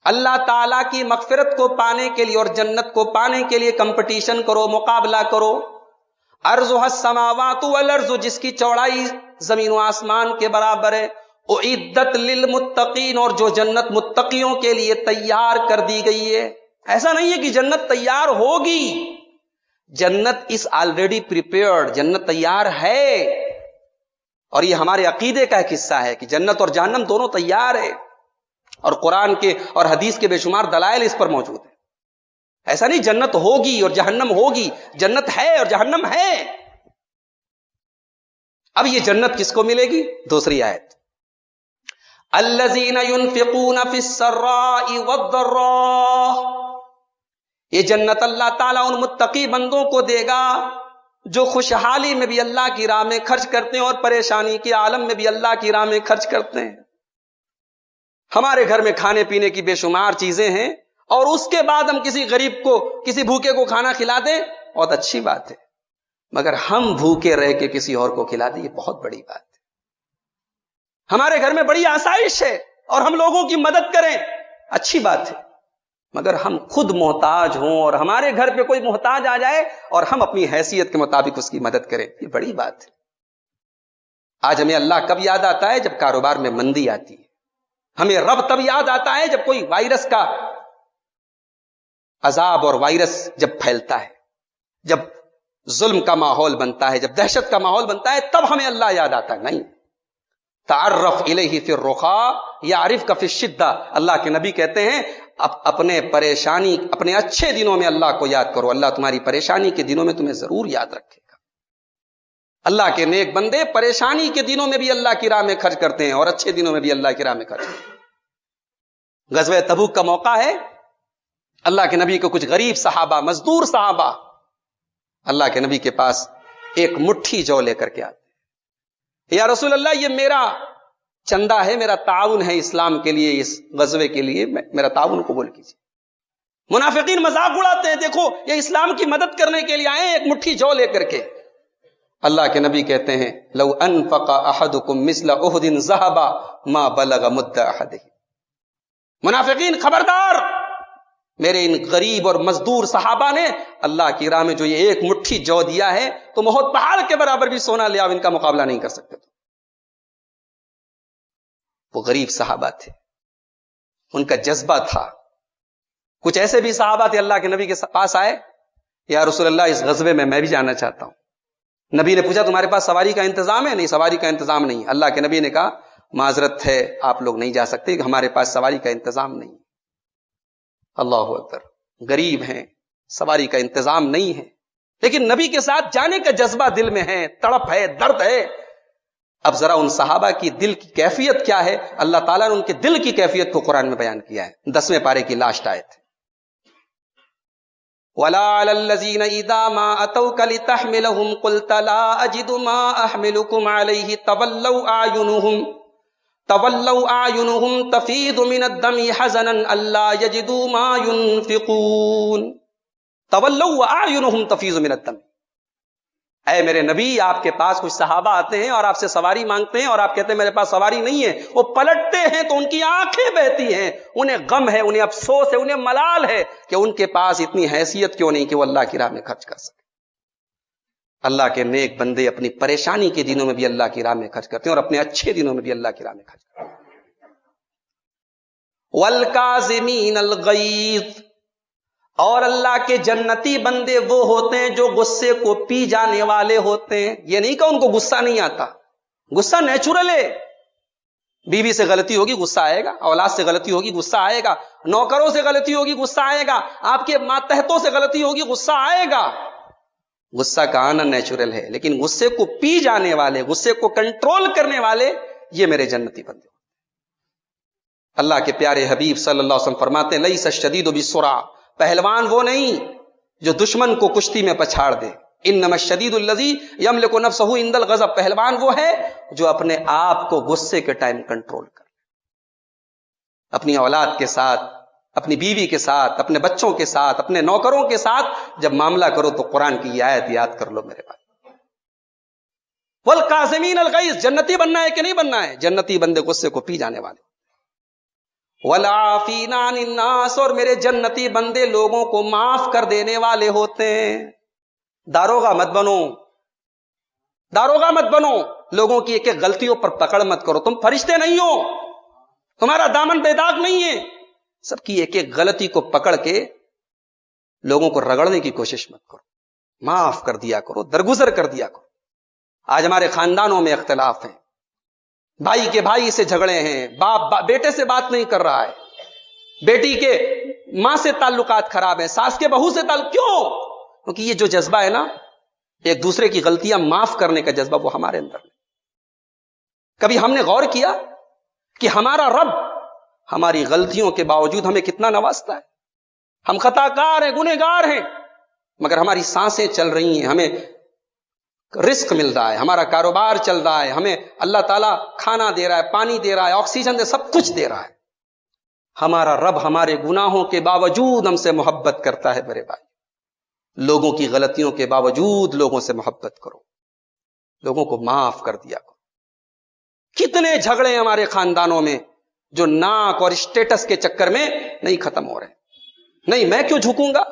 [SPEAKER 1] اللہ تعالیٰ کی مغفرت کو پانے کے لیے اور جنت کو پانے کے لیے کمپٹیشن کرو، مقابلہ کرو۔ عرضها السماوات والارض، جس کی چوڑائی زمین و آسمان کے برابر ہے، اعدت للمتقین، اور جو جنت متقیوں کے لیے تیار کر دی گئی ہے۔ ایسا نہیں ہے کہ جنت تیار ہوگی، جنت از آلریڈی پریپیئرڈ، جنت تیار ہے، اور یہ ہمارے عقیدے کا ایک حصہ ہے کہ جنت اور جہنم دونوں تیار ہے، اور قرآن کے اور حدیث کے بے شمار دلائل اس پر موجود ہیں۔ ایسا نہیں جنت ہوگی اور جہنم ہوگی، جنت ہے اور جہنم ہے۔ اب یہ جنت کس کو ملے گی؟ دوسری آیت، الذین ينفقون فی السراء والضراء، یہ جنت اللہ تعالیٰ ان متقی بندوں کو دے گا جو خوشحالی میں بھی اللہ کی راہ میں خرچ کرتے ہیں اور پریشانی کے عالم میں بھی اللہ کی راہ میں خرچ کرتے ہیں. ہمارے گھر میں کھانے پینے کی بے شمار چیزیں ہیں اور اس کے بعد ہم کسی غریب کو, کسی بھوکے کو کھانا کھلا دیں, بہت اچھی بات ہے. مگر ہم بھوکے رہ کے کسی اور کو کھلا دیں, یہ بہت بڑی بات ہے. ہمارے گھر میں بڑی آسائش ہے اور ہم لوگوں کی مدد کریں, اچھی بات ہے. مگر ہم خود محتاج ہوں اور ہمارے گھر پہ کوئی محتاج آ جائے اور ہم اپنی حیثیت کے مطابق اس کی مدد کریں, یہ بڑی بات ہے. آج ہمیں اللہ کب یاد آتا ہے؟ جب کاروبار میں مندی آتی ہے. ہمیں رب تب یاد آتا ہے جب کوئی وائرس کا عذاب اور وائرس جب پھیلتا ہے, جب ظلم کا ماحول بنتا ہے, جب دہشت کا ماحول بنتا ہے, تب ہمیں اللہ یاد آتا ہے. نہیں, تعرف الیہ فی الرخاء یعرفک فی الشدہ. اللہ کے نبی کہتے ہیں اپنے پریشانی, اپنے اچھے دنوں میں اللہ کو یاد کرو, اللہ تمہاری پریشانی کے دنوں میں تمہیں ضرور یاد رکھے گا. اللہ کے نیک بندے پریشانی کے دنوں میں بھی اللہ کی راہ میں خرچ کرتے ہیں اور اچھے دنوں میں بھی اللہ کی راہ میں خرچ کرتے ہیں. غزوہ تبوک کا موقع ہے, اللہ کے نبی کو کچھ غریب صحابہ, مزدور صحابہ اللہ کے نبی کے پاس ایک مٹھی جو لے کر کے آتے ہیں. یا رسول اللہ, یہ میرا چندہ ہے, میرا تعاون ہے اسلام کے لیے, اس غزوے کے لیے میرا تعاون قبول کیجیے. منافقین مذاق اڑاتے ہیں, دیکھو یہ اسلام کی مدد کرنے کے لیے آئے ایک مٹھی جو لے کر کے. اللہ کے نبی کہتے ہیں لو انفق احدکم مثل احد ذهبا ما بلغ مد احدہ. منافقین خبردار, میرے ان غریب اور مزدور صحابہ نے اللہ کی راہ میں جو یہ ایک مٹھی جو دیا ہے تو بہت پہاڑ کے برابر بھی سونا لے آؤ, ان کا مقابلہ نہیں کر سکتے. وہ غریب صحابہ تھے, ان کا جذبہ تھا. کچھ ایسے بھی صحابہ تھے اللہ کے نبی کے پاس آئے, یا رسول اللہ اس غزوے میں بھی جانا چاہتا ہوں. نبی نے پوچھا تمہارے پاس سواری کا انتظام ہے؟ نہیں, سواری کا انتظام نہیں. اللہ کے نبی نے کہا معذرت ہے, آپ لوگ نہیں جا سکتے, ہمارے پاس سواری کا انتظام نہیں. اللہ اکبر, غریب ہیں, سواری کا انتظام نہیں ہے, لیکن نبی کے ساتھ جانے کا جذبہ دل میں ہے, تڑپ ہے, درد ہے. اب ذرا ان صحابہ کی دل کی کیفیت کیا ہے, اللہ تعالیٰ نے ان کے دل کی کیفیت کو قرآن میں بیان کیا ہے. 10ویں پارے کی لاسٹ آیت. وَلَا عَلَى الَّذِينَ إِذَا مَا أَتَوْكَ لِتَحْمِلَهُمْ قُلْتَ لَا أَجِدُ مَا أَحْمِلُكُمْ عَلَيْهِ تَوَلَّوْا أَعْيُنُهُمْ تَفِيضُ مِنَ الدَّمْعِ حَزَنًا أَلَّا يَجِدُوا مَا يُنْفِقُونَ. تَوَلَّوْا وَأَعْيُنُهُمْ تَفِيضُ مِنَ الدَّمْعِ. اے میرے نبی, آپ کے پاس کچھ صحابہ آتے ہیں اور آپ سے سواری مانگتے ہیں اور آپ کہتے ہیں میرے پاس سواری نہیں ہے. وہ پلٹتے ہیں تو ان کی آنکھیں بہتی ہیں, انہیں غم ہے, انہیں افسوس ہے, انہیں ملال ہے کہ ان کے پاس اتنی حیثیت کیوں نہیں کہ وہ اللہ کی راہ میں خرچ کر سکے. اللہ کے نیک بندے اپنی پریشانی کے دنوں میں بھی اللہ کی راہ میں خرچ کرتے ہیں اور اپنے اچھے دنوں میں بھی اللہ کی راہ میں خرچ کرتے ہیں. وَالْكَاظِمِينَ الْغَيْظَ. اور اللہ کے جنتی بندے وہ ہوتے ہیں جو غصے کو پی جانے والے ہوتے ہیں. یہ نہیں کہ ان کو غصہ نہیں آتا, غصہ نیچرل ہے. بیوی سے غلطی ہوگی غصہ آئے گا, اولاد سے غلطی ہوگی غصہ آئے گا, نوکروں سے غلطی ہوگی غصہ آئے گا, آپ کے ماتحتوں سے غلطی ہوگی غصہ آئے گا. غصہ کا آنا نیچرل ہے, لیکن غصے کو پی جانے والے, غصے کو کنٹرول کرنے والے, یہ میرے جنتی بندے. اللہ کے پیارے حبیب صلی اللہ علیہ وسلم فرماتے ہیں لیس الشدید بالسرعہ. پہلوان وہ نہیں جو دشمن کو کشتی میں پچھاڑ دے. انما الشدید الذی یملک نفسہ عند الغضب. پہلوان وہ ہے جو اپنے آپ کو غصے کے ٹائم کنٹرول کر, اپنی اولاد کے ساتھ, اپنی بیوی کے ساتھ, اپنے بچوں کے ساتھ, اپنے نوکروں کے ساتھ جب معاملہ کرو تو قرآن کی یہ آیت یاد کر لو میرے بھائی. والکاظمین الغیظ. جنتی بننا ہے کہ نہیں بننا ہے؟ جنتی بندے غصے کو پی جانے والے. والعافین عن الناس. اور میرے جنتی بندے لوگوں کو معاف کر دینے والے ہوتے ہیں. داروغہ مت بنو, داروغہ مت بنو, لوگوں کی ایک ایک غلطیوں پر پکڑ مت کرو. تم فرشتے نہیں ہو, تمہارا دامن بے داغ نہیں ہے. سب کی ایک ایک غلطی کو پکڑ کے لوگوں کو رگڑنے کی کوشش مت کرو, معاف کر دیا کرو, درگزر کر دیا کرو. آج ہمارے خاندانوں میں اختلاف ہیں, بھائی کے بھائی سے جھگڑے ہیں, باپ بیٹے سے بات نہیں کر رہا ہے, بیٹی کے ماں سے تعلقات خراب ہیں, ساس کے بہو سے تعلق. کیوں؟ کیونکہ یہ جو جذبہ ہے نا, ایک دوسرے کی غلطیاں معاف کرنے کا جذبہ, وہ ہمارے اندر ہے. کبھی ہم نے غور کیا کہ ہمارا رب ہماری غلطیوں کے باوجود ہمیں کتنا نوازتا ہے؟ ہم خطا کار ہیں، گنہگار ہیں، مگر ہماری سانسیں چل رہی ہیں، ہمیں رزق مل رہا ہے، ہمارا کاروبار چل رہا ہے، ہمیں اللہ تعالیٰ کھانا دے رہا ہے، پانی دے رہا ہے، آکسیجن دے، سب کچھ دے رہا ہے۔ ہمارا رب ہمارے گناہوں کے باوجود ہم سے محبت کرتا ہے۔ میرے بھائی، لوگوں کی غلطیوں کے باوجود لوگوں سے محبت کرو، لوگوں کو معاف کر دیا کرو۔ کتنے جھگڑے ہمارے خاندانوں میں جو ناک اور اسٹیٹس کے چکر میں نہیں ختم ہو رہے۔ نہیں، میں کیوں جھکوں گا؟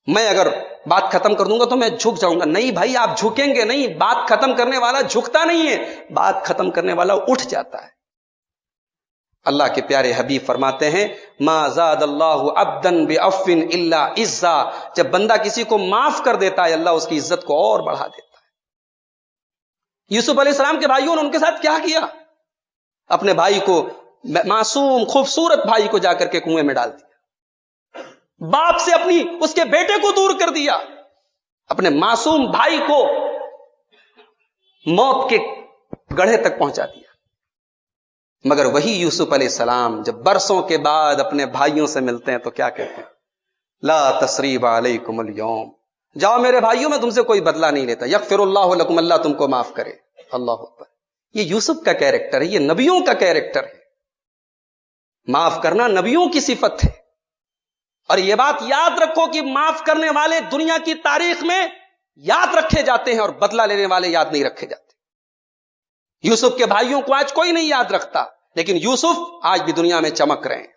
[SPEAKER 1] میں اگر بات ختم کر دوں گا تو میں جھک جاؤں گا۔ نہیں بھائی، آپ جھکیں گے نہیں۔ بات ختم کرنے والا جھکتا نہیں ہے، بات ختم کرنے والا اٹھ جاتا ہے۔ اللہ کے پیارے حبیب فرماتے ہیں، ما زاد اللہ عبدا بعفو الا عزا، جب بندہ کسی کو معاف کر دیتا ہے اللہ اس کی عزت کو اور بڑھا دیتا ہے۔ یوسف علیہ السلام کے بھائیوں نے ان کے ساتھ کیا کیا؟ اپنے بھائی کو، معصوم خوبصورت بھائی کو جا کر کے کنویں میں ڈال دیا، باپ سے اپنی اس کے بیٹے کو دور کر دیا، اپنے معصوم بھائی کو موت کے گڑھے تک پہنچا دیا۔ مگر وہی یوسف علیہ السلام جب برسوں کے بعد اپنے بھائیوں سے ملتے ہیں تو کیا کہتے ہیں؟ لا تثریب علیکم اليوم، جاؤ میرے بھائیوں، میں تم سے کوئی بدلہ نہیں لیتا، یغفر اللہ لکم، اللہ تم کو معاف کرے۔ اللہ اکبر۔ یہ یوسف کا کیریکٹر ہے، یہ نبیوں کا کیریکٹر ہے۔ معاف کرنا نبیوں کی صفت ہے، اور یہ بات یاد رکھو کہ معاف کرنے والے دنیا کی تاریخ میں یاد رکھے جاتے ہیں اور بدلہ لینے والے یاد نہیں رکھے جاتے۔ یوسف کے بھائیوں کو آج کوئی نہیں یاد رکھتا، لیکن یوسف آج بھی دنیا میں چمک رہے ہیں۔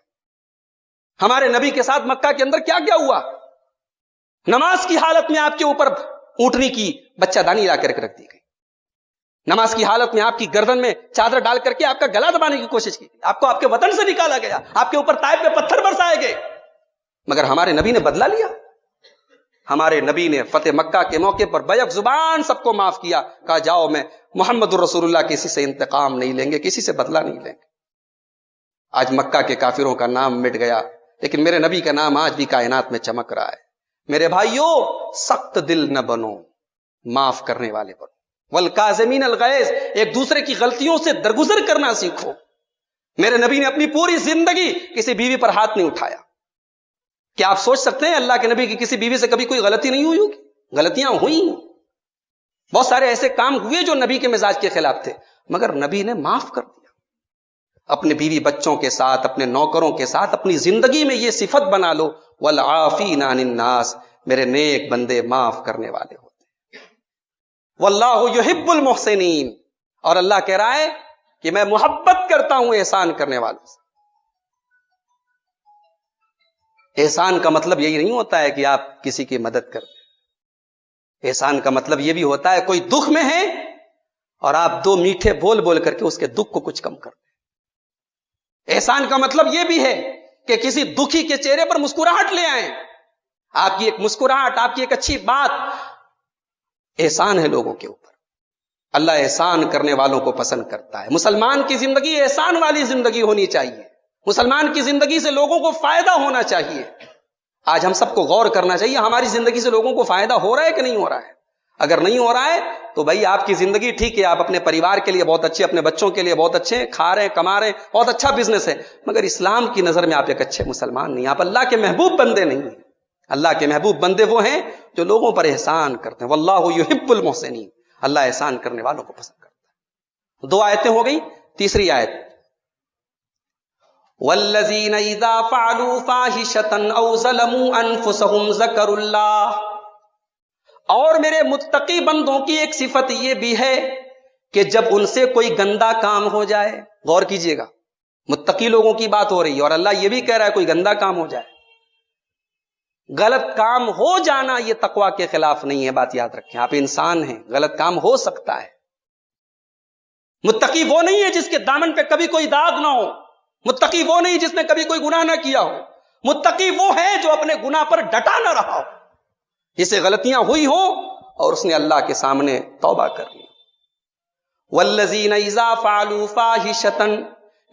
[SPEAKER 1] ہمارے نبی کے ساتھ مکہ کے اندر کیا کیا ہوا؟ نماز کی حالت میں آپ کے اوپر اونٹنی کی بچہ دانی لا کر رکھ دی گئی، نماز کی حالت میں آپ کی گردن میں چادر ڈال کر کے آپ کا گلا دبانے کی کوشش کی، آپ کو آپ کے وطن سے نکالا گیا، آپ کے اوپر طائف پہ پتھر برسائے گئے، مگر ہمارے نبی نے بدلہ لیا۔ ہمارے نبی نے فتح مکہ کے موقع پر بیک زبان سب کو معاف کیا، کہا جاؤ، میں محمد الرسول اللہ کسی سے انتقام نہیں لیں گے، کسی سے بدلہ نہیں لیں گے۔ آج مکہ کے کافروں کا نام مٹ گیا، لیکن میرے نبی کا نام آج بھی کائنات میں چمک رہا ہے۔ میرے بھائیوں، سخت دل نہ بنو، معاف کرنے والے بنو۔ والکاظمین الغیظ، ایک دوسرے کی غلطیوں سے درگزر کرنا سیکھو۔ میرے نبی نے اپنی پوری زندگی کسی بیوی پر ہاتھ نہیں اٹھایا۔ کیا آپ سوچ سکتے ہیں اللہ کے نبی کی کسی بیوی سے کبھی کوئی غلطی نہیں ہوئی ہوگی؟ غلطیاں ہوئی، بہت سارے ایسے کام ہوئے جو نبی کے مزاج کے خلاف تھے، مگر نبی نے معاف کر دیا۔ اپنے بیوی بچوں کے ساتھ، اپنے نوکروں کے ساتھ اپنی زندگی میں یہ صفت بنا لو، والعافین عن الناس، میرے نیک بندے معاف کرنے والے ہوتے ہیں۔ واللہ یحب المحسنین، اور اللہ کہہ رہا ہے کہ میں محبت کرتا ہوں احسان کرنے والوں سے۔ احسان کا مطلب یہی نہیں ہوتا ہے کہ آپ کسی کی مدد کر دیں، احسان کا مطلب یہ بھی ہوتا ہے کوئی دکھ میں ہے اور آپ دو میٹھے بول بول کر کے اس کے دکھ کو کچھ کم کر دیں۔ احسان کا مطلب یہ بھی ہے کہ کسی دکھی کے چہرے پر مسکراہٹ لے آئیں، آپ کی ایک مسکراہٹ، آپ کی ایک اچھی بات احسان ہے لوگوں کے اوپر۔ اللہ احسان کرنے والوں کو پسند کرتا ہے۔ مسلمان کی زندگی احسان والی زندگی ہونی چاہیے، مسلمان کی زندگی سے لوگوں کو فائدہ ہونا چاہیے۔ آج ہم سب کو غور کرنا چاہیے، ہماری زندگی سے لوگوں کو فائدہ ہو رہا ہے کہ نہیں ہو رہا ہے؟ اگر نہیں ہو رہا ہے تو بھائی آپ کی زندگی ٹھیک ہے، آپ اپنے پریوار کے لیے بہت اچھے، اپنے بچوں کے لیے بہت اچھے، کھا رہے ہیں، کما رہے ہیں، بہت اچھا بزنس ہے، مگر اسلام کی نظر میں آپ ایک اچھے مسلمان نہیں، آپ اللہ کے محبوب بندے نہیں ہیں۔ اللہ کے محبوب بندے وہ ہیں جو لوگوں پر احسان کرتے ہیں۔ واللہ یحب المحسنین، اللہ احسان کرنے والوں کو پسند کرتا ہے۔ 2 آیتیں ہو گئی، تیسری آیت، والذین اذا فعلوا فاحشة او ظلموا انفسهم ذکروا اللہ، اور میرے متقی بندوں کی ایک صفت یہ بھی ہے کہ جب ان سے کوئی گندا کام ہو جائے، غور کیجئے گا، متقی لوگوں کی بات ہو رہی ہے اور اللہ یہ بھی کہہ رہا ہے کوئی گندا کام ہو جائے، غلط کام ہو جانا یہ تقوی کے خلاف نہیں ہے، بات یاد رکھیں، آپ انسان ہیں، غلط کام ہو سکتا ہے۔ متقی وہ نہیں ہے جس کے دامن پہ کبھی کوئی داغ نہ ہو، متقی وہ نہیں جس نے کبھی کوئی گناہ نہ کیا ہو، متقی وہ ہے جو اپنے گناہ پر ڈٹا نہ رہا ہو، جسے غلطیاں ہوئی ہو اور اس نے اللہ کے سامنے توبہ کر لی۔ والذین اذا فعلوا فاحشة،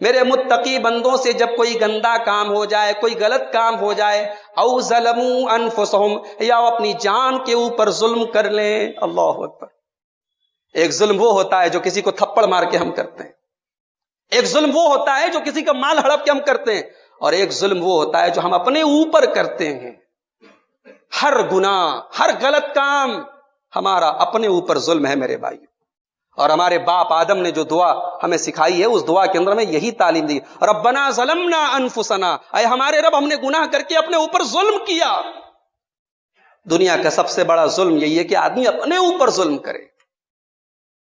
[SPEAKER 1] میرے متقی بندوں سے جب کوئی گندا کام ہو جائے، کوئی غلط کام ہو جائے، او ظلموا انفسهم، یا اپنی جان کے اوپر ظلم کر لیں، اللہ اکبر۔ ایک ظلم وہ ہوتا ہے جو کسی کو تھپڑ مار کے ہم کرتے ہیں، ایک ظلم وہ ہوتا ہے جو کسی کا مال ہڑپ کے ہم کرتے ہیں، اور ایک ظلم وہ ہوتا ہے جو ہم اپنے اوپر کرتے ہیں. ہر گناہ، ہر غلط کام ہمارا اپنے اوپر ظلم ہے میرے بھائی. اور ہمارے باپ آدم نے جو دعا ہمیں سکھائی ہے، اس دعا کے اندر ہمیں یہی تعلیم دی، ربنا ظلمنا انفسنا، اے ہمارے رب ہم نے گناہ کر کے اپنے اوپر ظلم کیا. دنیا کا سب سے بڑا ظلم یہی ہے کہ آدمی اپنے اوپر ظلم کرے.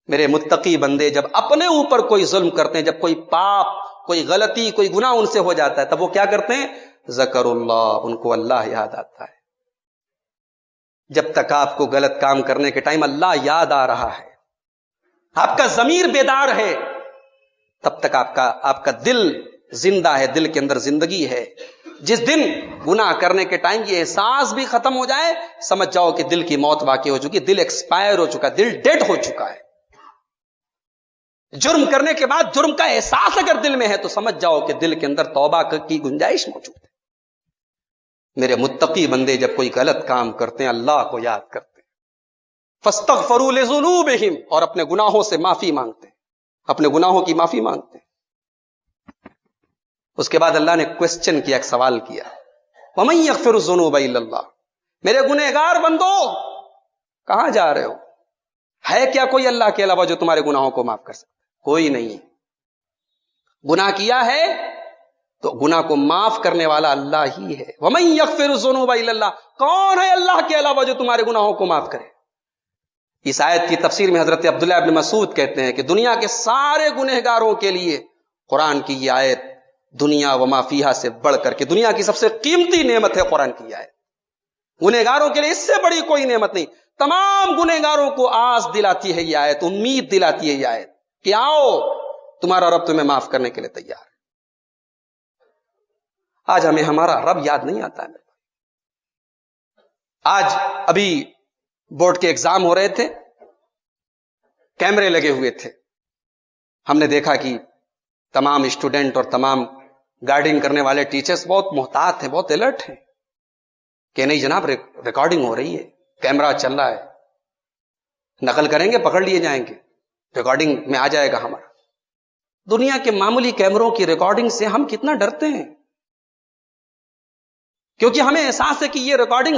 [SPEAKER 1] میرے متقی بندے جب اپنے اوپر کوئی ظلم کرتے ہیں، جب کوئی پاپ، کوئی غلطی، کوئی گناہ ان سے ہو جاتا ہے، تب وہ کیا کرتے ہیں؟ ذکر اللہ، ان کو اللہ یاد آتا ہے. جب تک آپ کو غلط کام کرنے کے ٹائم اللہ یاد آ رہا ہے، آپ کا ضمیر بیدار ہے، تب تک آپ کا دل زندہ ہے، دل کے اندر زندگی ہے. جس دن گناہ کرنے کے ٹائم یہ احساس بھی ختم ہو جائے، سمجھ جاؤ کہ دل کی موت واقع ہو چکی، دل ایکسپائر ہو چکا، دل ڈیڈ ہو چکا ہے. جرم کرنے کے بعد جرم کا احساس اگر دل میں ہے تو سمجھ جاؤ کہ دل کے اندر توبہ کی گنجائش موجود ہے. میرے متقی بندے جب کوئی غلط کام کرتے ہیں اللہ کو یاد کرتے ہیں، فاستغفروا لذنوبہم، اور اپنے گناہوں سے معافی مانگتے ہیں، اپنے گناہوں کی معافی مانگتے ہیں. اس کے بعد اللہ نے کوسچن کیا، ایک سوال کیا، وَمَن يَغْفِرُ الذُّنُوبَ إِلَّا اللَّهُ، میرے گنہگار بندو کہاں جا رہے ہو؟ ہے کیا کوئی اللہ کے علاوہ جو تمہارے گناہوں کو معاف کر سکتا؟ کوئی نہیں. گناہ کیا ہے تو گناہ کو معاف کرنے والا اللہ ہی ہے. وَمَن يَغْفِرُ الذُّنُوبَ إِلَّا اللَّهُ، کون ہے اللہ کے علاوہ جو تمہارے گناہوں کو معاف کرے؟ اس آیت کی تفسیر میں حضرت عبداللہ ابن مسعود کہتے ہیں کہ دنیا کے سارے گنہگاروں کے لیے قرآن کی یہ آیت دنیا وما فیہا سے بڑھ کر کے دنیا کی سب سے قیمتی نعمت ہے. قرآن کی یہ آیت گنہگاروں کے لیے اس سے بڑی کوئی نعمت نہیں. تمام گنہگاروں کو آس دلاتی ہے یہ آیت، امید دلاتی ہے یہ آیت کہ آؤ تمہارا رب تمہیں معاف کرنے کے لیے تیار ہے. آج ہمیں ہمارا رب یاد نہیں آتا ہے. آج ابھی بورڈ کے ایگزام ہو رہے تھے، کیمرے لگے ہوئے تھے، ہم نے دیکھا کہ تمام اسٹوڈنٹ اور تمام گائیڈنگ کرنے والے ٹیچرز بہت محتاط ہیں، بہت الرٹ ہیں کہ نہیں جناب ریکارڈنگ ہو رہی ہے، کیمرہ چل رہا ہے، نقل کریں گے پکڑ لیے جائیں گے، ریکارڈنگ میں آ جائے گا ہمارا. دنیا کے معمولی کیمروں کی ریکارڈنگ سے ہم کتنا ڈرتے ہیں، کیونکہ ہمیں احساس ہے کہ یہ ریکارڈنگ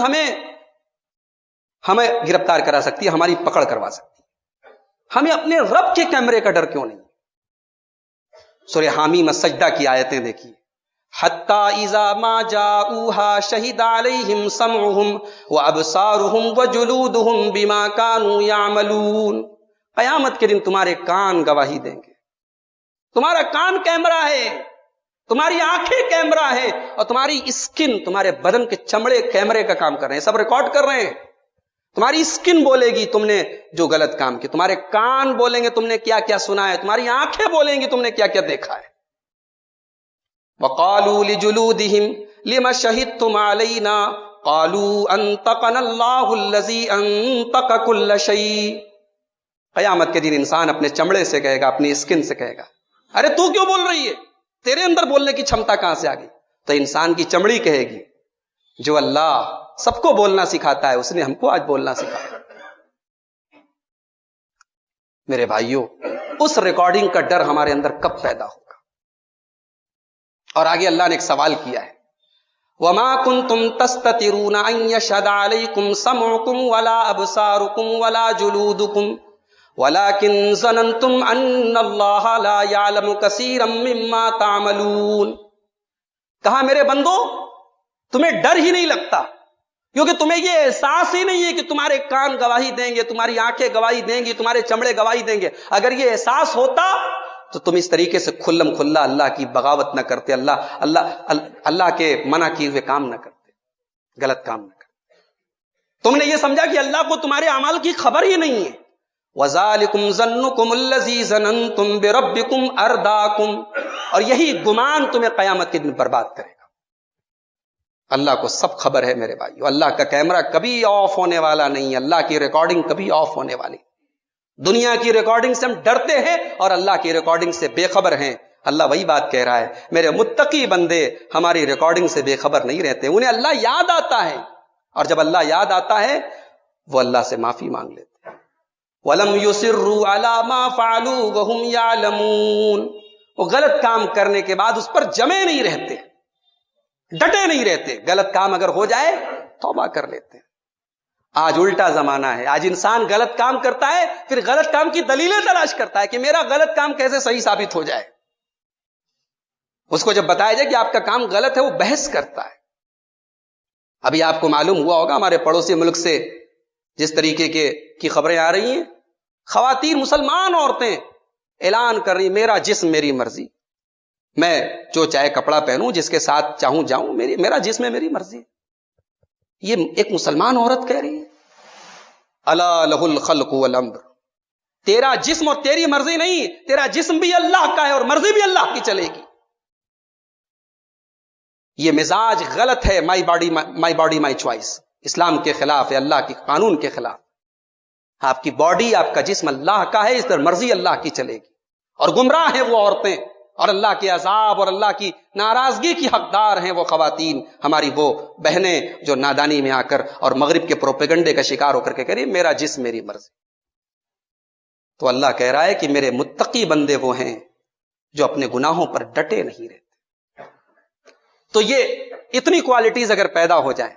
[SPEAKER 1] ہمیں گرفتار کرا سکتی ہے، ہماری پکڑ کروا سکتی ہے. ہمیں اپنے رب کے کیمرے کا ڈر کیوں نہیں؟ سورہ حامیم السجدہ کی آیتیں دیکھیے، حتی اذا ما جاؤوها شہد علیہم سمعہم وابصارہم وجلودہم بما کانوا یعملون. قیامت کے دن تمہارے کان گواہی دیں گے، تمہارا کان کیمرہ ہے، تمہاری آنکھیں کیمرہ ہے، اور تمہاری اسکن، تمہارے بدن کے چمڑے کیمرے کا کام کر رہے ہیں، سب ریکارڈ کر رہے ہیں. تمہاری اسکن بولے گی تم نے جو غلط کام کیا، تمہارے کان بولیں گے تم نے کیا کیا سنا ہے، تمہاری آنکھیں بولیں گی تم نے کیا کیا دیکھا ہے. وَقَالُوا لِجُلُودِهِمْ لِمَ شَهِدتُّمْ عَلَيْنَا قَالُوا أَنطَقَنَا اللَّهُ الَّذِي أَنطَقَ كُلَّ شَيْءٍ. قیامت کے دن انسان اپنے چمڑے سے کہے گا، اپنی اسکن سے کہے گا، ارے تو کیوں بول رہی ہے، تیرے اندر بولنے کی چھمتا کہاں سے آ گئی؟ تو انسان کی چمڑی کہے گی جو اللہ سب کو بولنا سکھاتا ہے اس نے ہم کو آج بولنا سکھایا. میرے بھائیوں، اس ریکارڈنگ کا ڈر ہمارے اندر کب پیدا ہوگا؟ اور آگے اللہ نے ایک سوال کیا ہے، وَمَا كُنْتُمْ تَسْتَتِرُونَ أَن يَشْهَدَ عَلَيْكُمْ سَمْعُكُمْ وَلَا أَبْصَارُكُمْ وَلَا جُلُودُكُمْ وَلَكِنْ ظَنَنْتُمْ أَنَّ اللَّهَ لَا يَعْلَمُ كَثِيرًا مِّمَّا تَعْمَلُونَ. کہا میرے بندو تمہیں ڈر ہی نہیں لگتا، کیونکہ تمہیں یہ احساس ہی نہیں ہے کہ تمہارے کان گواہی دیں گے، تمہاری آنکھیں گواہی دیں گی، تمہارے چمڑے گواہی دیں گے. اگر یہ احساس ہوتا تو تم اس طریقے سے کھلم کھلا اللہ کی بغاوت نہ کرتے، اللہ کے منع کیے ہوئے کام نہ کرتے، غلط کام نہ کرتے. تم نے یہ سمجھا کہ اللہ کو تمہارے اعمال کی خبر ہی نہیں ہے. وَذَلِكُمْ ظَنُّكُمُ الَّذِي ظَنَنْتُمْ بِرَبِّكُمْ أَرْدَاكُمْ. اور یہی گمان تمہیں قیامت کے دن برباد کرے گا. اللہ کو سب خبر ہے میرے بھائیو، اللہ کا کیمرہ کبھی آف ہونے والا نہیں، اللہ کی ریکارڈنگ کبھی آف ہونے والی. دنیا کی ریکارڈنگ سے ہم ڈرتے ہیں اور اللہ کی ریکارڈنگ سے بے خبر ہیں. اللہ وہی بات کہہ رہا ہے، میرے متقی بندے ہماری ریکارڈنگ سے بے خبر نہیں رہتے، انہیں اللہ یاد آتا ہے، اور جب اللہ یاد آتا ہے وہ اللہ سے معافی مانگ لیتے ہیں. وَلَمْ يُصِرُّوا عَلَى مَا فَعَلُوا وَهُمْ يَعْلَمُونَ. وہ غلط کام کرنے کے بعد اس پر جمے نہیں رہتے، ڈٹے نہیں رہتے. غلط کام اگر ہو جائے توبہ کر لیتے ہیں. آج الٹا زمانہ ہے. آج انسان غلط کام کرتا ہے, پھر غلط کام کی دلیلیں تلاش کرتا ہے کہ میرا غلط کام کیسے صحیح ثابت ہو جائے. اس کو جب بتایا جائے کہ آپ کا کام غلط ہے, وہ بحث کرتا ہے. ابھی آپ کو معلوم ہوا ہوگا ہمارے پڑوسی ملک سے جس طریقے کی خبریں آ رہی ہیں, خواتین مسلمان عورتیں اعلان کر رہی میرا جسم میری مرضی, میں جو چاہے کپڑا پہنوں, جس کے ساتھ چاہوں جاؤں, میرا جسم ہے میری مرضی. یہ ایک مسلمان عورت کہہ رہی ہے الا لہ الخلق والامر, تیرا جسم اور تیری مرضی نہیں, تیرا جسم بھی اللہ کا ہے اور مرضی بھی اللہ کی چلے گی. یہ مزاج غلط ہے. مائی باڈی مائی چوائس اسلام کے خلاف ہے, اللہ کے قانون کے خلاف. آپ کی باڈی, آپ کا جسم اللہ کا ہے, اس پر مرضی اللہ کی چلے گی. اور گمراہ ہیں وہ عورتیں, اور اللہ کے عذاب اور اللہ کی ناراضگی کی حقدار ہیں وہ خواتین, ہماری وہ بہنیں جو نادانی میں آ کر اور مغرب کے پروپیگنڈے کا شکار ہو کر کے کہہ رہی میرا جسم میری مرضی. تو اللہ کہہ رہا ہے کہ میرے متقی بندے وہ ہیں جو اپنے گناہوں پر ڈٹے نہیں رہتے. تو یہ اتنی کوالٹیز اگر پیدا ہو جائیں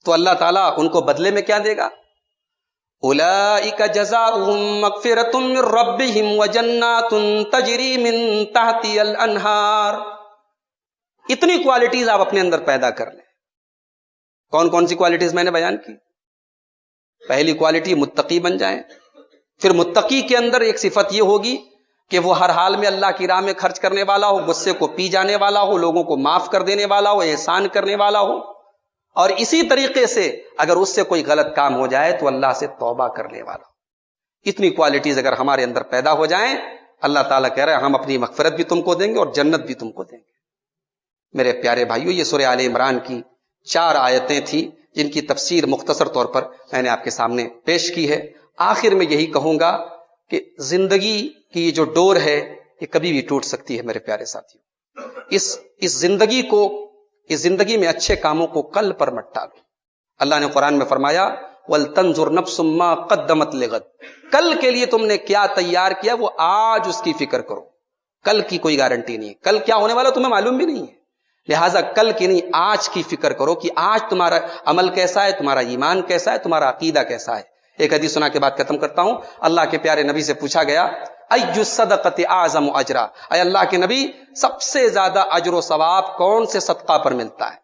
[SPEAKER 1] تو اللہ تعالیٰ ان کو بدلے میں کیا دے گا؟ اولئک جزاؤہم مغفرۃ من ربہم وجنات تجری من تحتہا الانہار. اتنی کوالٹیز آپ اپنے اندر پیدا کر لیں. کون کون سی کوالٹیز میں نے بیان کی؟ پہلی کوالٹی متقی بن جائیں. پھر متقی کے اندر ایک صفت یہ ہوگی کہ وہ ہر حال میں اللہ کی راہ میں خرچ کرنے والا ہو, غصے کو پی جانے والا ہو, لوگوں کو معاف کر دینے والا ہو, احسان کرنے والا ہو. اور اسی طریقے سے اگر اس سے کوئی غلط کام ہو جائے تو اللہ سے توبہ کرنے والا ہو. اتنی کوالٹیز اگر ہمارے اندر پیدا ہو جائیں, اللہ تعالیٰ کہہ رہے ہیں ہم اپنی مغفرت بھی تم کو دیں گے اور جنت بھی تم کو دیں گے. میرے پیارے بھائیو, یہ سورہ آل عمران کی 4 آیتیں تھیں جن کی تفسیر مختصر طور پر میں نے آپ کے سامنے پیش کی ہے. آخر میں یہی کہوں گا کہ زندگی کی جو ڈور ہے یہ کبھی بھی ٹوٹ سکتی ہے. میرے پیارے ساتھیو, اس زندگی میں اچھے کاموں کو کل پر مت ٹالو. اللہ نے قرآن میں فرمایا وَلْتَنْظُرْ نَفْسٌ مَا قَدَّمَتْ لِغَدٍ, کل کے لیے تم نے کیا تیار کیا وہ آج اس کی فکر کرو. کل کی کوئی گارنٹی نہیں ہے, کل کیا ہونے والا تمہیں معلوم بھی نہیں ہے. لہٰذا کل کی نہیں آج کی فکر کرو کہ آج تمہارا عمل کیسا ہے, تمہارا ایمان کیسا ہے, تمہارا عقیدہ کیسا ہے. ایک حدیث سنا کے بعد ختم کرتا ہوں. اللہ کے پیارے نبی سے پوچھا گیا ای الصدقۃ اعظم اجرا, اے اللہ کے نبی سب سے زیادہ اجر و ثواب کون سے صدقہ پر ملتا ہے؟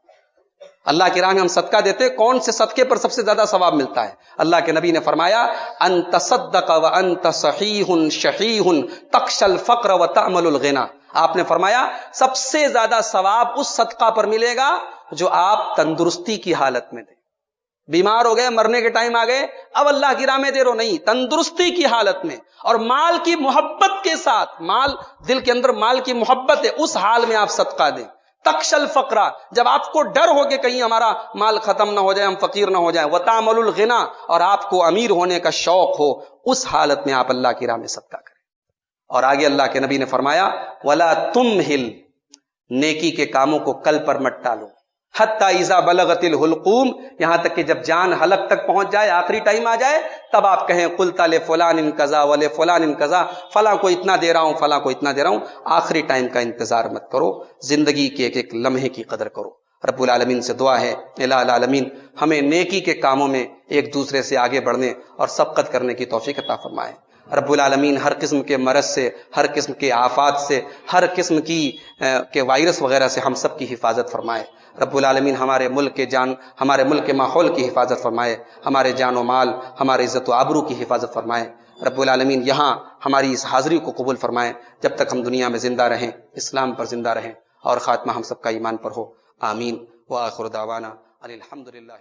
[SPEAKER 1] اللہ کی راہ میں ہم صدقہ دیتے, کون سے صدقے پر سب سے زیادہ ثواب ملتا ہے؟ اللہ کے نبی نے فرمایا ان تصدق وانت صحیح شحیح تخشى الفقر وتأمل الغنى. آپ نے فرمایا سب سے زیادہ ثواب اس صدقہ پر ملے گا جو آپ تندرستی کی حالت میں دیں. بیمار ہو گئے, مرنے کے ٹائم آ گئے, اب اللہ کی راہ میں دے رہو نہیں, تندرستی کی حالت میں اور مال کی محبت کے ساتھ, مال دل کے اندر مال کی محبت ہے, اس حال میں آپ صدقہ دیں. تخشى الفقر, جب آپ کو ڈر ہو کہ کہیں ہمارا مال ختم نہ ہو جائے, ہم فقیر نہ ہو جائیں. وتأمل الغنى, اور آپ کو امیر ہونے کا شوق ہو, اس حالت میں آپ اللہ کی راہ میں صدقہ کریں. اور آگے اللہ کے نبی نے فرمایا ولا تمہل, نیکی کے کاموں کو کل پر مت ٹالو. حتی اذا بلغت الحلقوم, یہاں تک کہ جب جان حلق تک پہنچ جائے, آخری ٹائم آ جائے, تب آپ کہیں قلت لفلان کذا ولفلان کذا, فلاں کو اتنا دے رہا ہوں, فلاں کو اتنا دے رہا ہوں. آخری ٹائم کا انتظار مت کرو, زندگی کے ایک ایک لمحے کی قدر کرو. رب العالمین سے دعا ہے الہ العالمین ہمیں نیکی کے کاموں میں ایک دوسرے سے آگے بڑھنے اور سبقت کرنے کی توفیق عطا فرمائے. رب العالمین ہر قسم کے مرض سے, ہر قسم کے آفات سے, ہر قسم کے وائرس وغیرہ سے ہم سب کی حفاظت فرمائے. رب العالمین ہمارے ملک کے ماحول کی حفاظت فرمائے, ہمارے جان و مال, ہمارے عزت و آبرو کی حفاظت فرمائے. رب العالمین یہاں ہماری اس حاضری کو قبول فرمائے, جب تک ہم دنیا میں زندہ رہیں, اسلام پر زندہ رہیں, اور خاتمہ ہم سب کا ایمان پر ہو. آمین. وآخر دعوانا الحمدللہ.